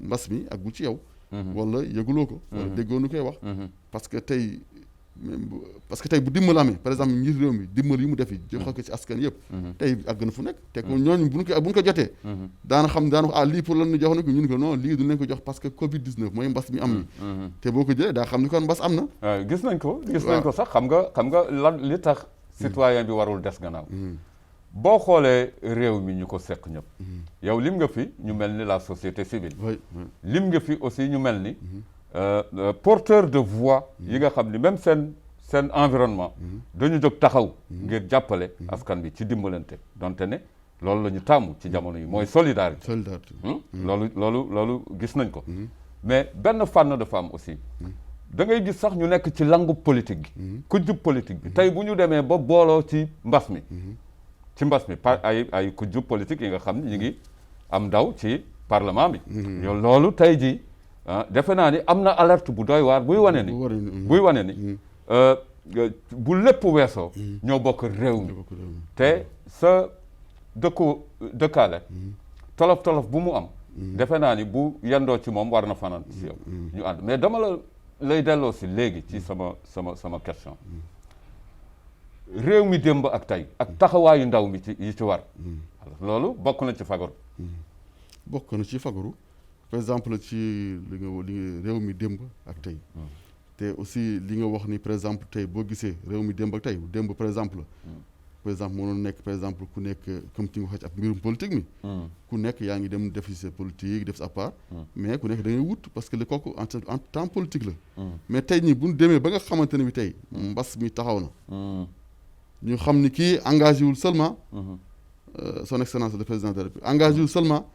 mbas mi ak bu ci yow wala yëguloo ko wala déggoo nu koy wax parce que tey bu dimbal amee par exemple njiit réew mi dimbal yi mu def yi joxe ko ci askan yëpp tey àgg na fu nekk te ñooñu bu ñu ko jotee daana wax lii pour lan ñu jox na ko ñun ko non lii duñ leen ko jox parce que Covid 19 mooy mbas mi am ni te boo ko jëlee daa xam ni kon mbas am na gis nañ ko sax xam nga lan li tax citoyen bi warul des gannaaw boo xoolee réew mi ñu ko seq ñëpp yow lim nga fi ñu mel ni la société civile lim nga fi aussi ñu mel ni porteur de voix yi nga xam ni même seen environnement dañu jóg taxaw ngir jàppale askan bi ci dimbalante donte ne loolu la ñu tàmm ci jamono yi mooy solidarité loolu gis nañ ko mais benn fànn dafa am aussi da ngay gis sax ñu nekk ci langu politique gi ku jub politique bi tey bu ñu demee ba booloo ci mbas mi ay ku jub politique yi nga xam ne ñu ngi am ndaw ci parlement bi yow loolu tey jii defe naa ni am na alerte bu doy waar buy wane ni bu lépp weesoo ñoo bokk réew mi te sa dëkkaale tolof bu mu am defe naa ni bu yendoo ci moom war na fanaan ci yow ñu ànd mais dama la lay delloo si léegi ci sama question réew mi démb ak tey ak taxawaayu ndaw mi yi ci war loolu bokk na ci fagaru bokk na ci fagaru par exemple ci li réew mi démb ak tey te aussi li nga wax ni par exemple tey boo gisee réew mi démb ak tey démb par exemple mënoon nekk par exemple ku nekk comme ci nga wax ak mbirum politique mi ku nekk yaa ngi dem def sa politique def sa part mais ku nekk da ngay wut parce que li kooku en temps politique la mais tey ñi bu ñu demee ba nga xamante ne bi tey mbas mi taxaw na ñu xam ni kii engagé wul seulement son excellence le président de la République engagé wul seulement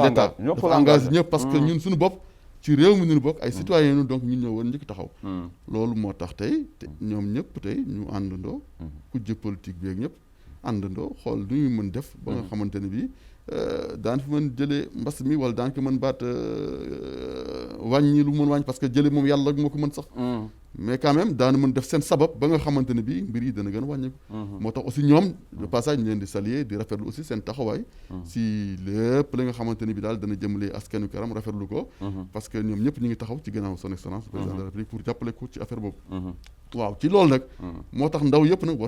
l'État dafa engagé ñëpp parce que ñun suñu bopp ci réew mi ñu bokk ay citoyens ñu donc ñun ñoo war njëkk taxaw loolu moo tax tey ñoom ñëpp tey ñu àndandoo kujje politique bi ak ñëpp àndandoo xool nu ñu mën def ba nga xamante ne bii daan fi mën jëlee mbas mi wala daan ko mën baat wàññi lu mën wàññi parce que jëlee moom yàlla moo ko mën sax mais quand même daana mën def seen sabab ba nga xamante ne bii mbir yi dana gën a wàññeeku moo tax aussi ñoom de passage ñu leen di saluer di rafetlu aussi seen taxawaay si lépp la nga xamante ne bi daal dana jëmale askanu karam rafetlu ko parce que ñoom ñëpp ñu ngi taxaw ci gannaaw son excellence président de la République pour jàppale ko ci affaire boobu waaw ci loolu nag moo tax ndaw yëpp nag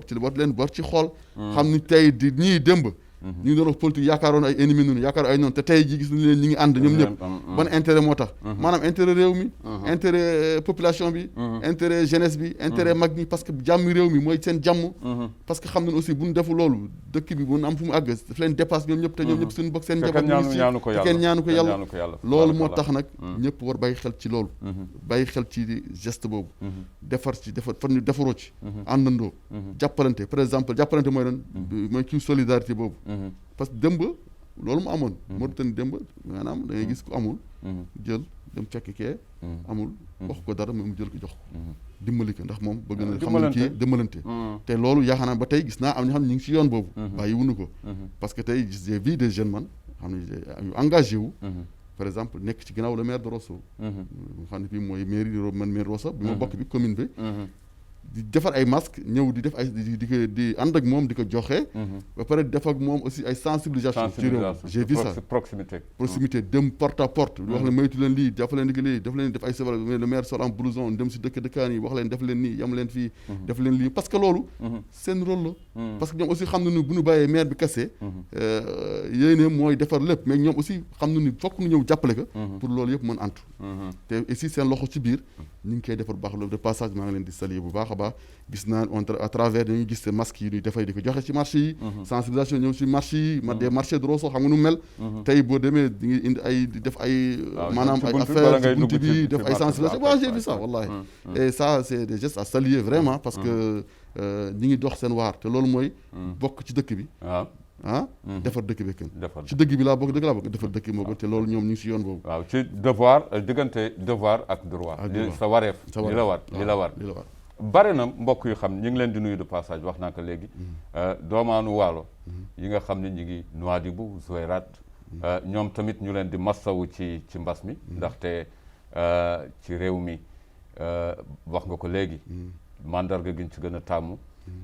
war ci xool xam ni tey di ñii démb ñu ngi doon wax politique yaakaaroon ay ennemis noonu yaakaar ay noonu te tey ji gis nañu leen ñi ngi ànd ñoom ñëpp ban intérêt moo tax maanaam intérêt réew mi intérêt population bi intérêt jeunesse bi intérêt mag ñi parce que jàmmi réew mi mooy seen jàmm parce que xam nañ aussi bu ñu defu loolu dëkk bi bu ñu am fu mu àgg daf leen dépasse ñoom ñëpp te ñoom ñëpp suñu bokk seen njaboot te kenn ñaanu ko yàlla loolu moo tax nag ñëpp war bàyyi xel ci loolu bàyyi xel ci geste boobu defar fan ñu defaroo ci àndandoo jàppalante par exemple jàppalante mooy lan mooy kii solidarité boobu parce que démb loolu mu amoon Mauritanie démb maanaam da ngay gis ku amul jël dem fekk kee amul wax ko dara mais mu jël ko jox ko dimbali ko ndax moom bëgg na xam ne kii dimbalante te loolu yaakaar naa ba tey gis naa am ñoo xam ne ñu ngi si yoon boobu bàyyi wunu ko parce que tey j'ai vu des jeunes man xam ne yu engagé wu par exemple nekk ci ginnaaw le maire de Rosso mu xam ne fii mooy maire Rosso bi ma bokk bi commune bi di defar ay masque ñëw di def ay di ànd ak moom di ko joxe. ba pare def ak moom aussi ay sensibilisation ci réew j'ai vu ça proximité dem porte à porte wax leen moytu leen lii def leen lii def leen def ay sabar le maire sol en blouson dem si dëkkaan yi wax leen def leen nii yam leen fii def leen lii parce que loolu seen rôle la parce que ñoom aussi xam nañu bu ñu bàyyee maire bi kese yéene mooy defar lépp mais ñoom aussi xam nañu fokk ñu ñëw jàppale ko pour loolu yëpp mën antu te aussi seen loxo ci biir ñu ngi koy defar bu baax loolu de passage maa ngi leen di saluer bu baax a baax gis naa à travers dañuy gis masques yi ñuy defay di ko joxe ci marché yi sensibilisation ñëw ci marché yi des marchés de Rosso xam nga nu mel tey boo demee di ngi indi ay di def ay maanaam ay affaire ci buntu bi def ay sensibilisation waaw j'ai vu ça wallahi et ça c'est des gestes à saluer vraiment parce que ñi ngi dox seen waar te loolu mooy bokk ci dëkk bi defar dëkk bi kenn ci dëgg bi laa bokk dëgg laa bokk defar dëkk moo ko te loolu ñoom ñu ngi si yoon boobu waaw ci devoir diggante devoir ak droit sa wareef li la war bare na mbokk yu xam ñu ngi leen di nuyu de passage wax naa ko léegi doomaanu waalo yi nga xam ne ñu ngi Nouadhibou Zouérate ñoom tamit ñu leen di massawu ci mbas mi ndaxte ci réew mi wax nga ko léegi mandarga gi ñu ci gën a tàmm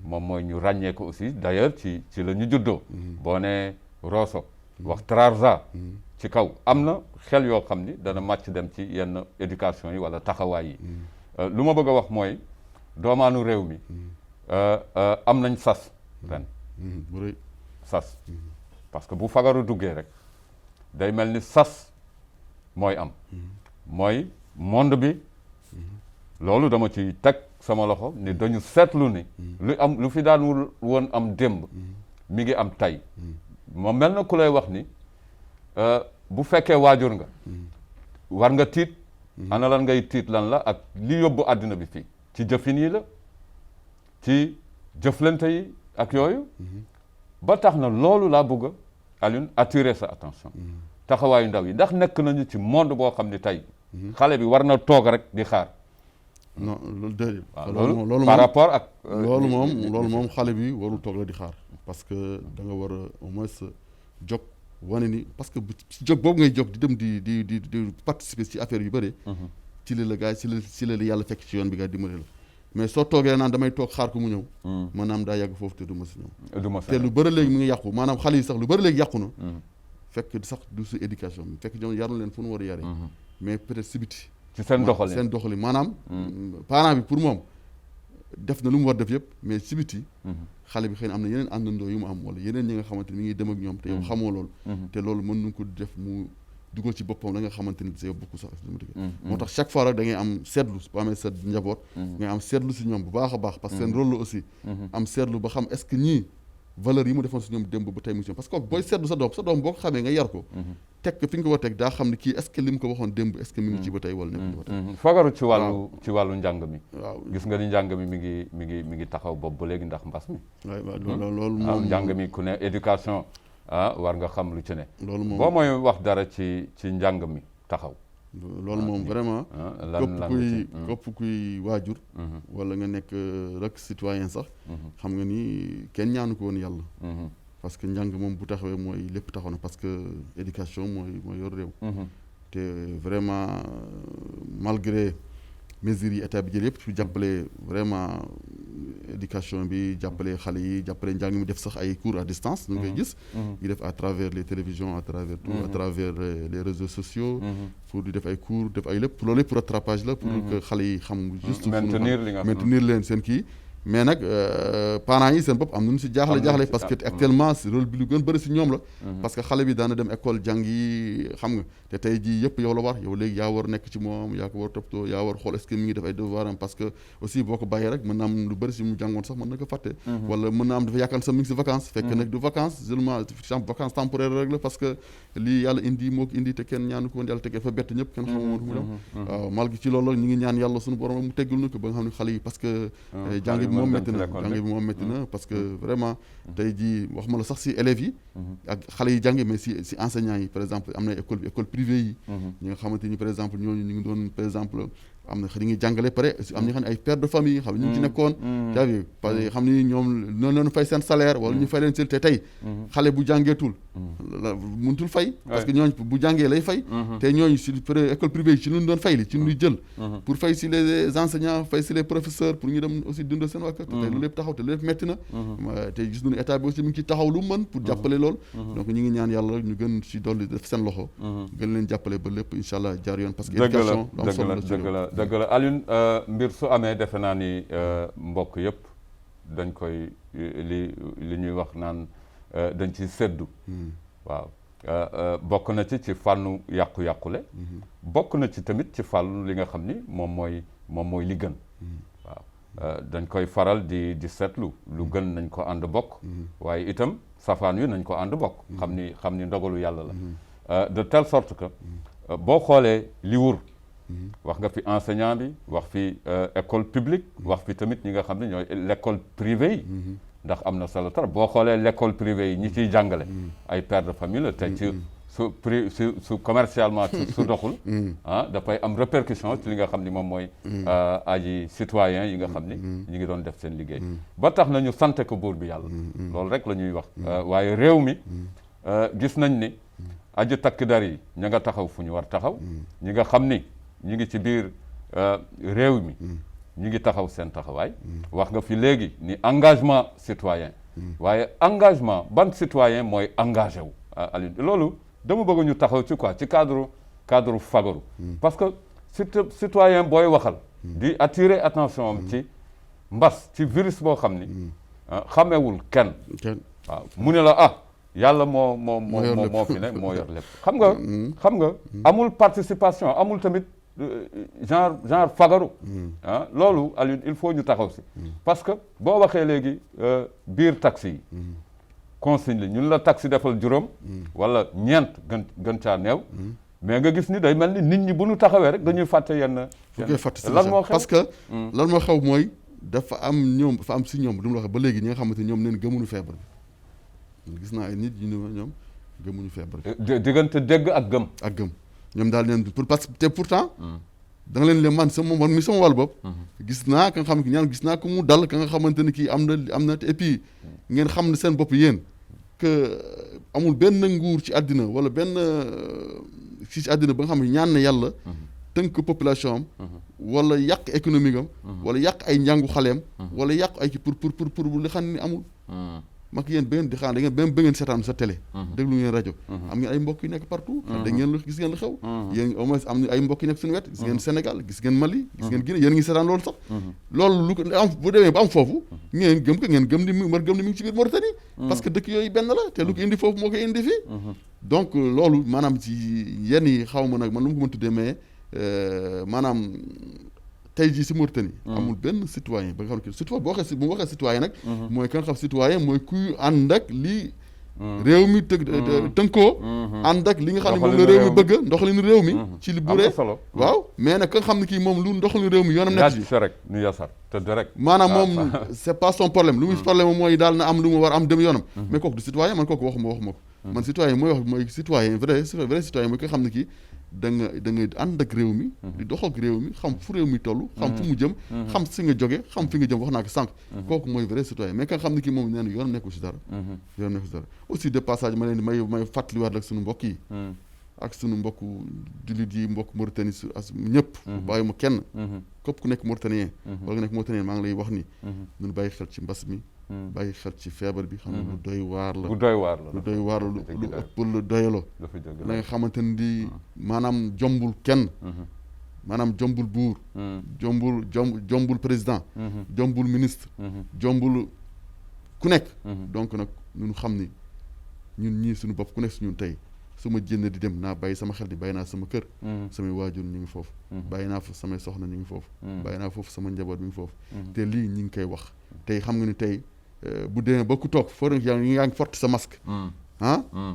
moom mooy ñu ràññee ko aussi d'ailleurs ci la ñu juddoo boo ne Rosso wax Trarza ci kaw am na xel yoo xam ni dana màcc dem ci yenn éducation yi wala taxawaay yi lu ma bëgg a wax mooy doomaanu réew mi am nañ sas ren sas parce que bu fagaru duggee rek day mel ni sas mooy am mooy monde bi loolu dama ci teg sama loxo ni dañu seetlu ni lu fi daan woon am démb mi ngi am tey moom mel na ku lay wax ni bu fekkee waajur nga war nga tiit ana lan ngay tiit lan la ak li yóbbu àddina bi fii ci jëfin yi la ci jëflante yi ak yooyu ba tax na loolu laa bëgg Alioune attirer sa attention taxawaayu ndaw yi ndax nekk nañu ci monde boo xam ni tey xale bi war na toog rek di xaar non loolu déedéet loolu par rapport ak loolu moom xale bi warul toog la di xaar parce que da nga war a au moins jóg wane ni parce que ci jóg boobu ngay jóg di dem di participer ci affaire yu bëri ci la gars yi ci la yàlla fekk ci yoon bi gars yi dimbali la mais soo toogee naan damay toog xaar ko mu ñëw maanaam daa yàgg foofu te du ma si ñëw te lu bëri léegi mu ngi yàqu maanaam xale yi sax lu bëri léegi yàqu na fekk sax du su éducation bi fekk ñoom yaru leen fu nu war a yare mais peut-être si biti ci seen doxalin seen doxalin maanaam parent bi pour moom def na lu mu war def yëpp mais ci biti xale bi xëy na am na yeneen àndandoo yu mu am wala yeneen ñi nga xamante ni mi ngi dem ak ñoom te yow xamoo loolu te loolu mën nañu ko def mu dugal ci boppam la nga xamante ni yow bokku sax moo tax chaque fois rek da ngay am seetlu bu amee sa njaboot ngay am seetlu si ñoom bu baax a baax parce que seen rôle la aussi am seetlu ba xam est-ce que ñii valeurs yi mu defoon si ñoom démb ba tey mu si parce que booy seetlu sa doom boo ko xamee nga yar ko teg ko fi nga ko war teg daa xam ne kii est-ce que li mu ko waxoon démb est-ce que mi ngi ci ba tey wala nekk ba tey fagaru ci wàllu njàng mi waaw gis nga ni njàng mi mi ngi taxaw bopp ba léegi ndax mbas mi waaw loolu moom njàng mi ku ne éducation war nga xam lu ci ne loolu moom boo mooy wax dara ci njàng mi taxaw loolu moom vraiment képp kuy waajur wala nga nekk rek citoyen sax xam nga ni kenn ñaanu ko woon yàlla parce que njàng moom bu taxawee mooy lépp taxaw na parce que éducation mooy yor réew te vraiment malgré mesures yi état bi jël yëpp su jàppale vraiment éducation bi jàppale xale yi jàppale njàng mi def sax ay cours à distance ñu ngi koy gis ñu def à travers les télévisions à travers tout à travers les réseaux sociaux pour di def ay cours def ay lépp loolu lépp pour rattrapage la pour que xale yi xam juste maintenir leen seen kii mais nag parents yi seen bopp am nañu si jaaxle parce que actuellement si rôle bi lu gën bëri si ñoom la parce que xale bi daana dem école jàng yi xam nga te tey jii yëpp yow la war yow léegi yaa war nekk ci moom yaa ko war toppatoo yaa war xool est-ce que mi ngi def ay devoir am parce que aussi boo ko bàyyee rek mën na am lu bëri si mu jàngoon sax mën na ko fàtte wala mën na am dafa yaakaar sax mi ngi si vacances fekk nag du vacances seulement vacances temporaires rek la parce que lii yàlla indi moo ko indi te kenn ñaanu ko woon yàlla tegee fa bett ñëpp kenn xamoon fu mu dem waaw malgré ci loolu ñu ngi ñaan yàlla suñu borom mu teggul na ko ba nga xam ne xale yi parce que jàng bi moom métti na parce que vraiment tey jii wax ma la sax si élèves yi ak xale yi jàngi mais si enseignants yi par exemple am na école privée yi ñi nga xamante ni par exemple ñooñu ñu ngi doon par exemple am na xëy ngi jàngale pare am na xam ne ay pères de famille xam ne ñu ngi ci nekkoon javi parce que xam ni ñoom noonu leen fay seen salaire wala ñu fay leen seen te tey xale bu jàngeetul mënutul fay parce que ñooñu bu jàngee lay fay te ñooñu si école privée yi ci lu ñu doon fay li ci lu jël pour fay si les enseignants fay si les professeurs pour ñu dem aussi dundal seen waa kër te tey lu lépp taxaw te lu lépp métti na te gis nañu état bi aussi mu ngi ci taxaw lu mën pour jàppale lool donc ñu ngi ñaan yàlla ñu gën si dolli def seen loxo gën leen jàppale ba lépp incha allah jaar yoon parce que éducation lu am solo la dëgg la Alioune mbir su amee defe naa ni mbokk yëpp dañ koy li ñuy wax naan dañ ci seddu waaw bokk na ci fànnu yàqu-yàqule bokk na ci tamit ci fànnu li nga xam ni moom mooy li gën waaw dañ koy faral di seetlu lu gën nañ ko ànd bokk waaye itam safaan wi nañ ko ànd bokk xam ni ndogalu yàlla la de telle sorte que boo xoolee li wur wax nga fi enseignant bi wax fi école publique wax fi tamit ñi nga xam ne ñooy l'école privée yi ndax am na solo trop boo xoolee l'école privée yi ñi ciy jàngale ay pères de famille la te ci su commercialement su doxul dafay am répercussion ci li nga xam ni moom mooy aji citoyen yi nga xam ni ñi ngi doon def seen liggéey ba tax na ñu sante ko buur bi yàlla loolu rek la ñuy wax waaye réew mi gis nañ ni aji takk dar yi ña nga taxaw fu ñu war taxaw ñi nga xam ni ñi ngi ci biir réew mi ñi ngi taxaw seen taxawaay wax nga fi léegi ni engagement citoyen waaye engagement ban citoyen mooy engagé wu Alioune loolu dama bëgg ñu taxaw ci quoi ci cadre fagaru parce que citoyen booy waxal di attirer attention am ci mbas ci virus boo xam ni xamewul kenn waaw mu ne la yàlla moo fi ne moo yor lépp xam nga amul participation amul tamit genre fagaru loolu Alioune il faut ñu taxaw si parce que boo waxee léegi biir taxi yi consigne li ñun la taxi defal juróom wala ñeent gën caa neew mais nga gis ni day mel ni nit ñi bu ñu taxawee rek dañuy fàtte yenn lan moo xew parce que lan moo xew mooy dafa am si ñoom du mu la waxee ba léegi ñi nga xamante ñoom neen gëmuñu feebar bi gis naa ay nit ñu ne ñoom gëmuñu feebar bi diggante dégg ak gëm ñoom daal neen parce que te pourtant da nga leen man sama wàll bopp gis naa ka nga xam ne gis naa ko mu dal ka nga xamante ne kii am na et puis ngeen xam ne seen bopp yéen que amul benn nguur ci àddina wala benn ci àddina ba nga xam ne ñaan na yàlla tënk population am wala yàq économique am wala yàq ay njàngu xaleem wala yàq ay pour li xam ne amul mag yéen ba ngeen di xaar da ngeen ba ngeen seetaan sa télé déglu ngeen rajo am ngeen ay mbokk yu nekk partout da ngeen gis ngeen lu xew yéen au moins am na ay mbokk yu nekk suñu wet gis ngeen Sénégal gis ngeen Mali gis ngeen Guinée yéen ngi seetaan loolu sax loolu lu ko am bu demee ba am foofu ngeen gëm ko ngeen gëm ni mi ngi ci biir Mauritanie parce que dëkk yooyu benn la te lu ko indi foofu moo koy indi fii donc loolu maanaam ci yenn yi xaw ma nag man lu mu ko mën tuddee mais maanaam tey jii si Mauritanie amul benn citoyen ba nga xam ne citoyen boo waxee bu mu waxee citoyen nag mooy ka nga xam citoyen mooy kuy ànd ak lii réew mi tënkoo ànd ak li nga xam ne moom la réew mi bëgg ndoxalinu réew mi ci li buree waaw mais nag ka nga xam ne kii moom lu ndoxalinu réew mi yoonam nekk ci rek nu yasar tëdd rek maanaam moom c'est pas son problème lu muy problème mooy daal na am lu mu war am dem yoonam mais kooku du citoyen man kooku waxuma ko man citoyen mooy wax mooy citoyen vrai citoyen mooy ka nga xam ne kii da nga ànd ak réew mi di dox ak réew mi xam fu réew mi toll xam fu mu jëm xam si nga jóge xam fi nga jëm wax naa ko sànq kooku mooy vrai citoyen mais ka nga xam ne kii moom nee na yoonam nekkul si dara yoonam nekkul si dara aussi de passage ma leen di may fàttaliwaat ak suñu mbokk yi ak suñu mbokku jullit yi mbokk Mauritanie su as ñëpp bàyyi ma kenn képp ku nekk Mauritanien wala nga nekk Mauritanien maa ngi lay wax ni ñun bàyyi xel ci mbas mi bàyyi xel ci feebar bi xam ne lu doy waar la lu ëpp lu doyaloo la nga xamante ni di maanaam jombul kenn maanaam jombul buur jombul président jombul ministre jombul ku nekk donc nag ñun xam ni ñun ñii suñu bopp ku nekk si ñun tey su ma génn di dem naa bàyyi sama xel di bàyyi naa sama kër samay waajur ñu ngi foofu bàyyi naa fa samay soxna ñu ngi foofu bàyyi naa foofu sama njaboot mi ngi foofu te lii ñu ngi koy wax tey xam nga ni tey bu demee ba ku toog foo yaa ngi forte sa masque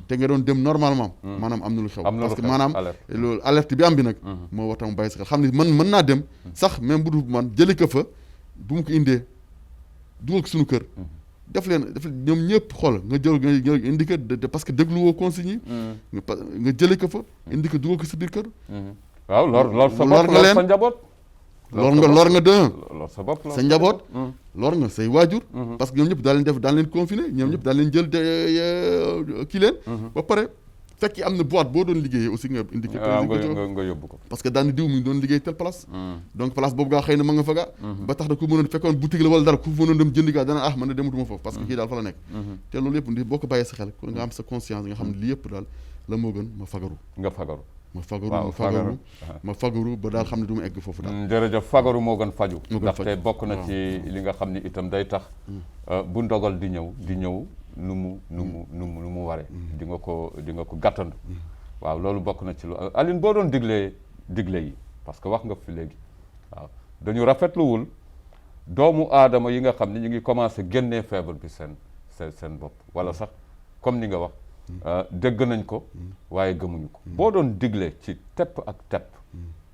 te nga doon dem normalement maanaam am na lu xew parce que maanaam loolu alerte bi am bi nag moo war tam bàyyi sa xel xam ne mën naa dem sax même bu dul man jëli ko fa bu mu ko indee dugal ko suñu kër def leen ñoom ñëpp xool nga jël nga indi ko parce que dégluwoo consigne yi nga jëli ko fa indi ko dugal ko sa biir kër waaw lor sa bopp lor sa njaboot lor nga dën lor sa bopp sa njaboot lor nga say waajur parce que ñoom ñëpp daal leen confiné ñoom ñëpp daal leen jël kii leen ba pare fekk am na boîte boo doon liggéeyee aussi nga indi ko nga yóbbu ko parce que daani diw mi doon liggéey telle place donc place boobu gaa xëy na ma nga fa gaa ba tax da ku mënoon fekkoon boutique la wala dara ku mënoon dem jëndi gaa dana man na dematuma foofu parce que kii daal fa la nekk te loolu yëpp ndi boo ko bàyyee sa xel kon nga am sa conscience nga xam ne lii yëpp daal la moo gën ma fagaru ma fagaru ba daal xam ne du ma egg foofu daal jërëjëf fagaru moo gën faju ndaxte bokk na ci li nga xam ne itam day tax bu ndogal di ñëw nu mu waree di nga ko gàttandu waaw loolu bokk na ci lu Aline boo doon digle yi parce que wax nga fi léegi waaw dañu rafetluwul doomu aadama yi nga xam ne ñu ngi commencé génnee feebar bi seen bopp wala sax comme ni nga wax dégg nañ ko waaye gëmuñu ko boo doon digle ci tepp ak tepp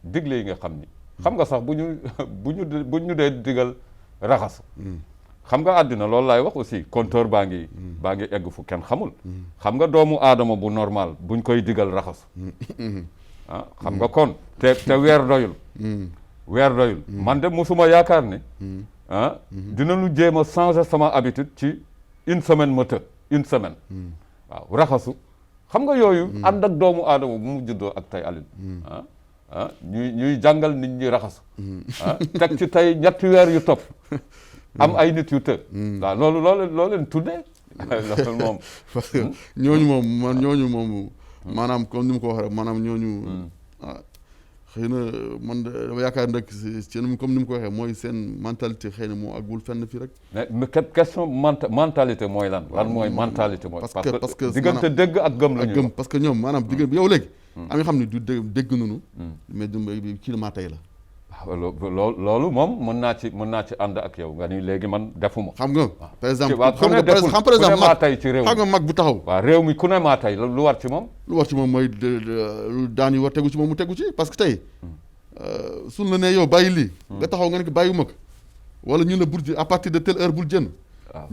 digle yi nga xam ni xam nga sax bu ñu dee digal raxasu xam nga àddina loolu laay wax aussi compteur baa ngi egg fu kenn xamul xam nga doomu aadama bu normal buñ koy digal raxasu xam nga kon te weer doyul man de mosuma yaakaar ne dinañu jéem a changer sama habitude ci une semaine ma une semaine waaw raxasu xam nga yooyu ànd ak doomu aadama bu mu juddoo ak tey Aline ñuy jàngal nit ñi raxasu teg ci tey ñetti weer yu topp am ay nit yu të waaw loolu leen tuddee loolu moom parce que ñooñu moom maanaam comme ni mu ko waxee rek maanaam ñooñu xëy na man dama yaakaar nag ci comme ni mu ko waxee mooy seen mentalité xëy na moo àggul fenn fii rek mais question mentalité mooy lan mooy mentalité mooy parce que diggante dégg ak gëm la ñu parce que ñoom maanaam diggante yow léegi am nga xam ne du dégg nunu mais du kii la maa tey la loolu moom mën naa ci ànd ak yow nga ni léegi man defuma xam nga par exemple maa tey ci réew mi xam nga mag bu taxaw waaw réew mi ku ne maa tey lu war ci moom mooy daan yi war tegu ci moom mu tegu ci parce que tey suñ la ne yow bàyyi lii nga taxaw nga ne ko bàyyi ma ko wala ñun la bul à partir de telle heure bul jënd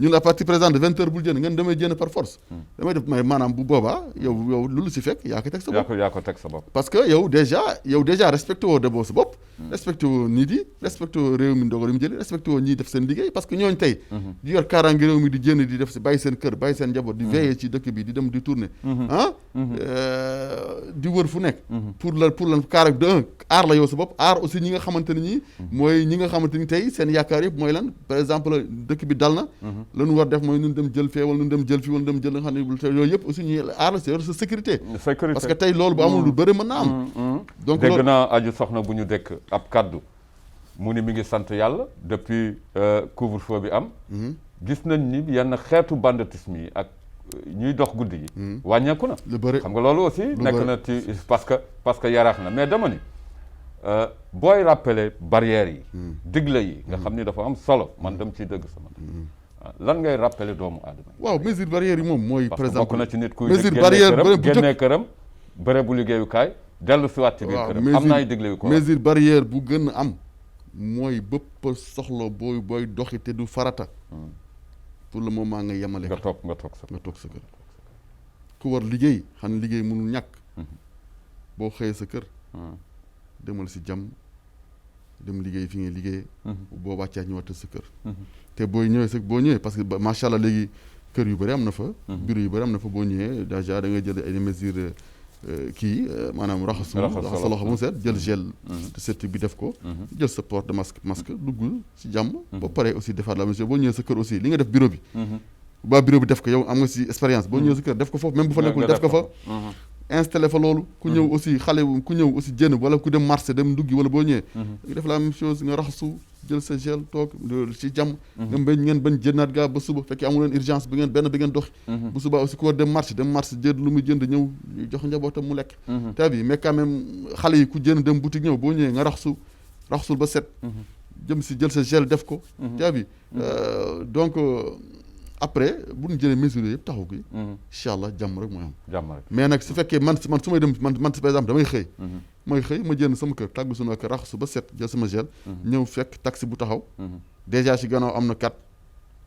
ñun à partir présent de 20 heures bul jënd ngeen damay jënd par force damay def may maanaam bu boobaa yow loolu si fekk yaa ko teg sa bopp yaa ko teg sa bopp parce que yow déjà respecté woo d'abord sa bopp respecté woo nit yi respecté woo réew mi ndogal mi jëli respecté woo ñiy def seen liggéey parce que ñooñ tey di yor kaaraange réew mi di jënd di def si bàyyi seen kër bàyyi seen njaboot di veiller ci dëkk bi di dem di tourner di wër fu nekk pour lan kaara de aar la yow sa bopp aar aussi ñi nga xamante ne ñi mooy ñi nga xamante ni tey seen yaakaar yëpp mooy lan par exemple dëkk bi dal na lañu war def mooy nun dem jël fee wala nun dem jël fii wala dem jël nga xam ne yooyu yëpp aussi ñuy aar la sa sécurité parce que tey loolu bu amul lu bëri mën na am donc dégg naa aju soxna bu ñu dëkk ab kaddu mu ni mi ngi sant yàlla depuis couvre-feu bi am gis nañ ni yenn xeetu banditisme yi ak ñuy dox guddi yi wàññeeku na lu bëri xam nga loolu aussi nekk na ci parce que yaraax na mais dama ni booy rappeler barrières yi digle yi nga xam ni dafa am solo man dem ciy dëgg sama lan ngay rappeler doomu aadama yi waaw mesure barrières yi moom mooy par exemple bokk na ci nit kuy mesure barrière génnee këram bëre bu liggéeyukaay dellu si waat ci biir këram am na ay digle yu ko mesure barrière bu gën a am mooy bëpp soxla booy doxi te du farata pour le moment nga yemale nga toog sa kër ku war liggéey xam ne liggéey mënul ñàkk boo xëyee sa kër demal si jàmm dem liggéey fi ngay liggéey boo wàccee ñu wattal sa kër te boo ñëwee parce que macha allah léegi kër yu bëri am na fa bureau yu bëri am na fa boo ñëwee déjà da ngay jël ay mesures maanaam raxas sa loxo ba mu set jël gel septique bi def ko jël sa port de masque dugg si jàmm ba pare aussi defaat la même chose boo ñëwee sa kër aussi li nga def bureau bi ba bureau bi def ko yow am nga si expérience boo ñëwee sa kër def ko foofu même bu fa nekkul def ko fa installé fa loolu ku ñëw aussi xale ku ñëw aussi jënd wala ku dem marché dem nduggi wala boo ñëwee nga def la même chose nga raxasu jël sa gel toog ci jàmm ngeen bañ jëndaat gaa ba suba fekkee amu leen urgence bi ngeen doxi bu suba aussi ku war dem marché jënd lu muy jënd ñëw jox njabootam mu lekk taa bi mais quand même xale yi ku jënd dem boutique ñëw boo ñëwee nga raxasul ba set jëm si jël sa gel def ko taa bi donc après bu ñu jëlee mesures yëpp taxaw gi incha allah jàmm rek mooy am mais nag su fekkee man su may dem man par exemple damay xëy ma jënd sama kër tàggu sunu kër raxasu ba set jël sama gel ñëw fekk taxi bu taxaw déjà si gannaaw am na 4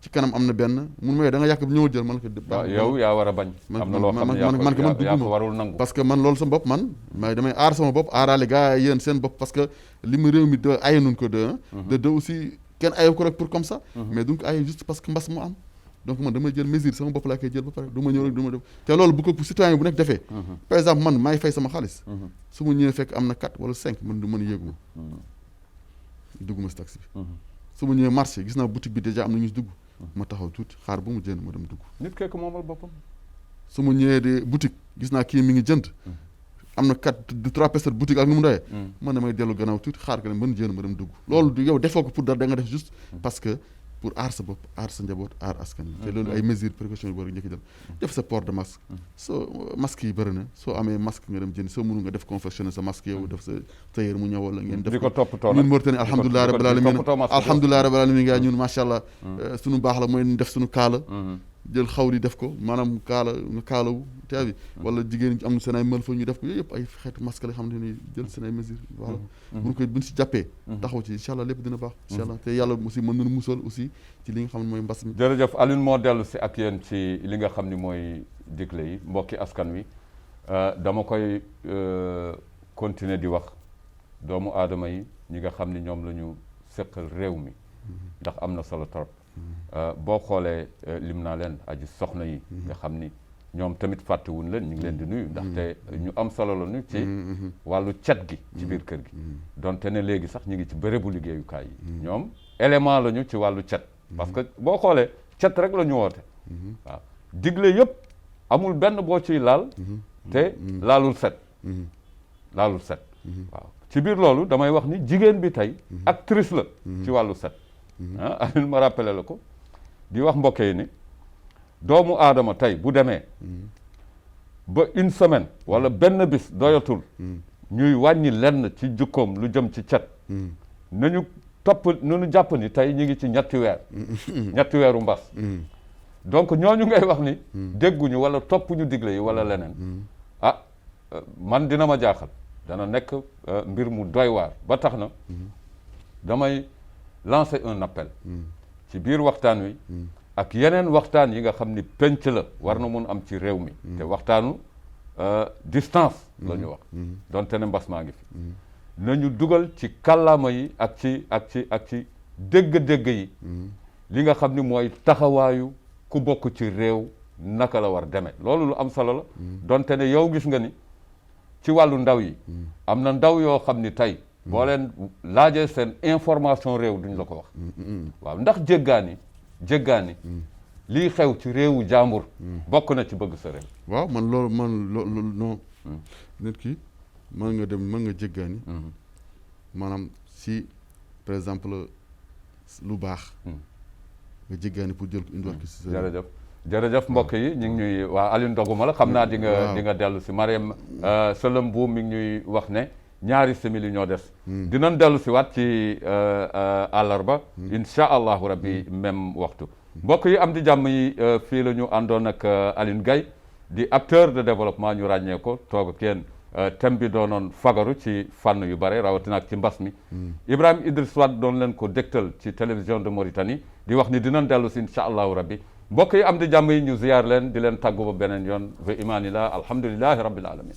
ci kanam am na benn mun ma da nga yàq bi ñëwal jël man ko yow yaa war a bañ am na loo xam ne man yaa ko warul nangu parce que man loolu sama bopp man damay aar sama bopp aaraale gars yéen seen bopp parce que li mu réew mi de aye nun ko de aussi kenn aye ko rek pour comme ça mais duñ ko aye juste parce que mbas mu am donc man damay jël mesure sama bopp laa koy jël ba pare du ma ñëw rek du ma def te loolu bu ko citoyen bu nekk defee par exemple man maay fay sama xaalis su ma ñëwee fekk am na 4 wala 5 man du mën a yéeguma dugguma si taxi bi su ma ñëwee marché gis naa boutique bi déjà am na ñu si dugg ma taxaw tuuti xaar ba mu jënd ma dem dugg nit kekk moomal boppam su ma ñëwee de boutique gis naa kii mi ngi jënd am na 3 personnes boutique ak nu mu doyee man damay dellu gannaaw tuuti xaar ka ne ban jënd ma dem dugg loolu du yow defoo ko pour dara da nga def juste parce que pour aar sa bopp aar sa njaboot aar askan wi te loolu ay mesures précautions yu war a njëkk jël def sa port de masque soo masque yi bëri na soo amee masque nga dem jënd soo mënu nga def confectionner sa masque yow def sa tailleur mu ñëwal la ngeen def ko ñun Mauritanie alhamdulilah rabbil alamin nga ñun macha allah suñu baax la mooy def suñu kaala jël xawli def ko maanaam kaala nga kaalawu teebi wala jigéen ñi am na seen ay mël fa ñu def ko yooyu yëpp ay xeetu masque la xam ne ni jël seen ay mesures voilà buñ si jàppee taxaw ci incha allah lépp dina baax incha allah te yàlla aussi mën nañu musal aussi ci li nga xam ne mooy mbas mi jërëjëf Alioune moo dellu si ak yéen ci li nga xam ni mooy digle yi mbokki askan wi dama koy continuer di wax doomu aadama yi ñi nga xam ni ñoom la ñu seqal réew mi ndax am na solo trop boo xoolee lim naa leen aji soxna yi nga xam ni ñoom tamit fàttewuñ leen ñu ngi leen di nuyu ndaxte ñu am solo la ñu ci wàllu cet gi ci biir kër gi donte ne léegi sax ñu ngi ci bërëbu liggéeyukaay yi ñoom élément la ñu ci wàllu cet parce que boo xoolee cet rek la ñu woote waaw digle yëpp amul benn boo ciy laal te laalul set waaw ci biir loolu damay wax ni jigéen bi tey actrice la ci wàllu set Alioune ma rappelé la ko di wax mbokk yi ni doomu aadama tey bu demee ba une semaine wala benn bis doyatul ñuy wàññi lenn ci jukkoom lu jëm ci cet nañu jàpp ni tey ñu ngi ci ñetti weeru mbas donc ñooñu ngay wax ni dégguñu wala toppuñu digle yi wala leneen man dina ma jaaxal dana nekk mbir mu doy waar ba tax na damay lancer un appel ci biir waxtaan wi ak yeneen waxtaan yi nga xam ni penc la war na mun am ci réew mi te waxtaanu distance la ñu wax donte ne mbas maa ngi fi nañu dugal ci kàllaama yi ak ci dégg-dégg yi li nga xam ni mooy taxawaayu ku bokk ci réew naka la war demee loolu lu am solo la donte ne yow gis nga ni ci wàllu ndaw yi am na ndaw yoo xam ni tey boo leen laajee seen information réew duñ la ko wax waaw ndax jéggaani lii xew ci réewu jàmbur bokk na ci bëgg sa réew waaw loolu non nit ki mën nga jéggaani maanaam si par exemple lu baax nga jéggaani pour jël ko indiwaat ko si sa jërëjëf mbokk yi ñu ngi ñuy waa Alioune doguma la xam naa di nga dellu si Mariam Sëlëm bu mi ngi ñuy wax ne ñaari simili ñoo des dinañ dellu si waat ci àllarba insha allahu rabbi même waxtu mbokk yi am di jàmm yi fii la ñu àndoon ak Alioune Gaye di acteur de développement ñu ràññee ko toog ak yéen thème bi doonoon fagaru ci fànn yu bare rawatina ak ci mbas mi Ibrahima Idriss Wade doon leen ko dégtal ci télévision de Mauritanie di wax ni dinañ dellu si insha allahu rabbi mbokk yi am di jàmm yi ñu ziyaar leen di leen tàggu ba beneen yoon wa imaanillah alhamdulillahi rabbil alamin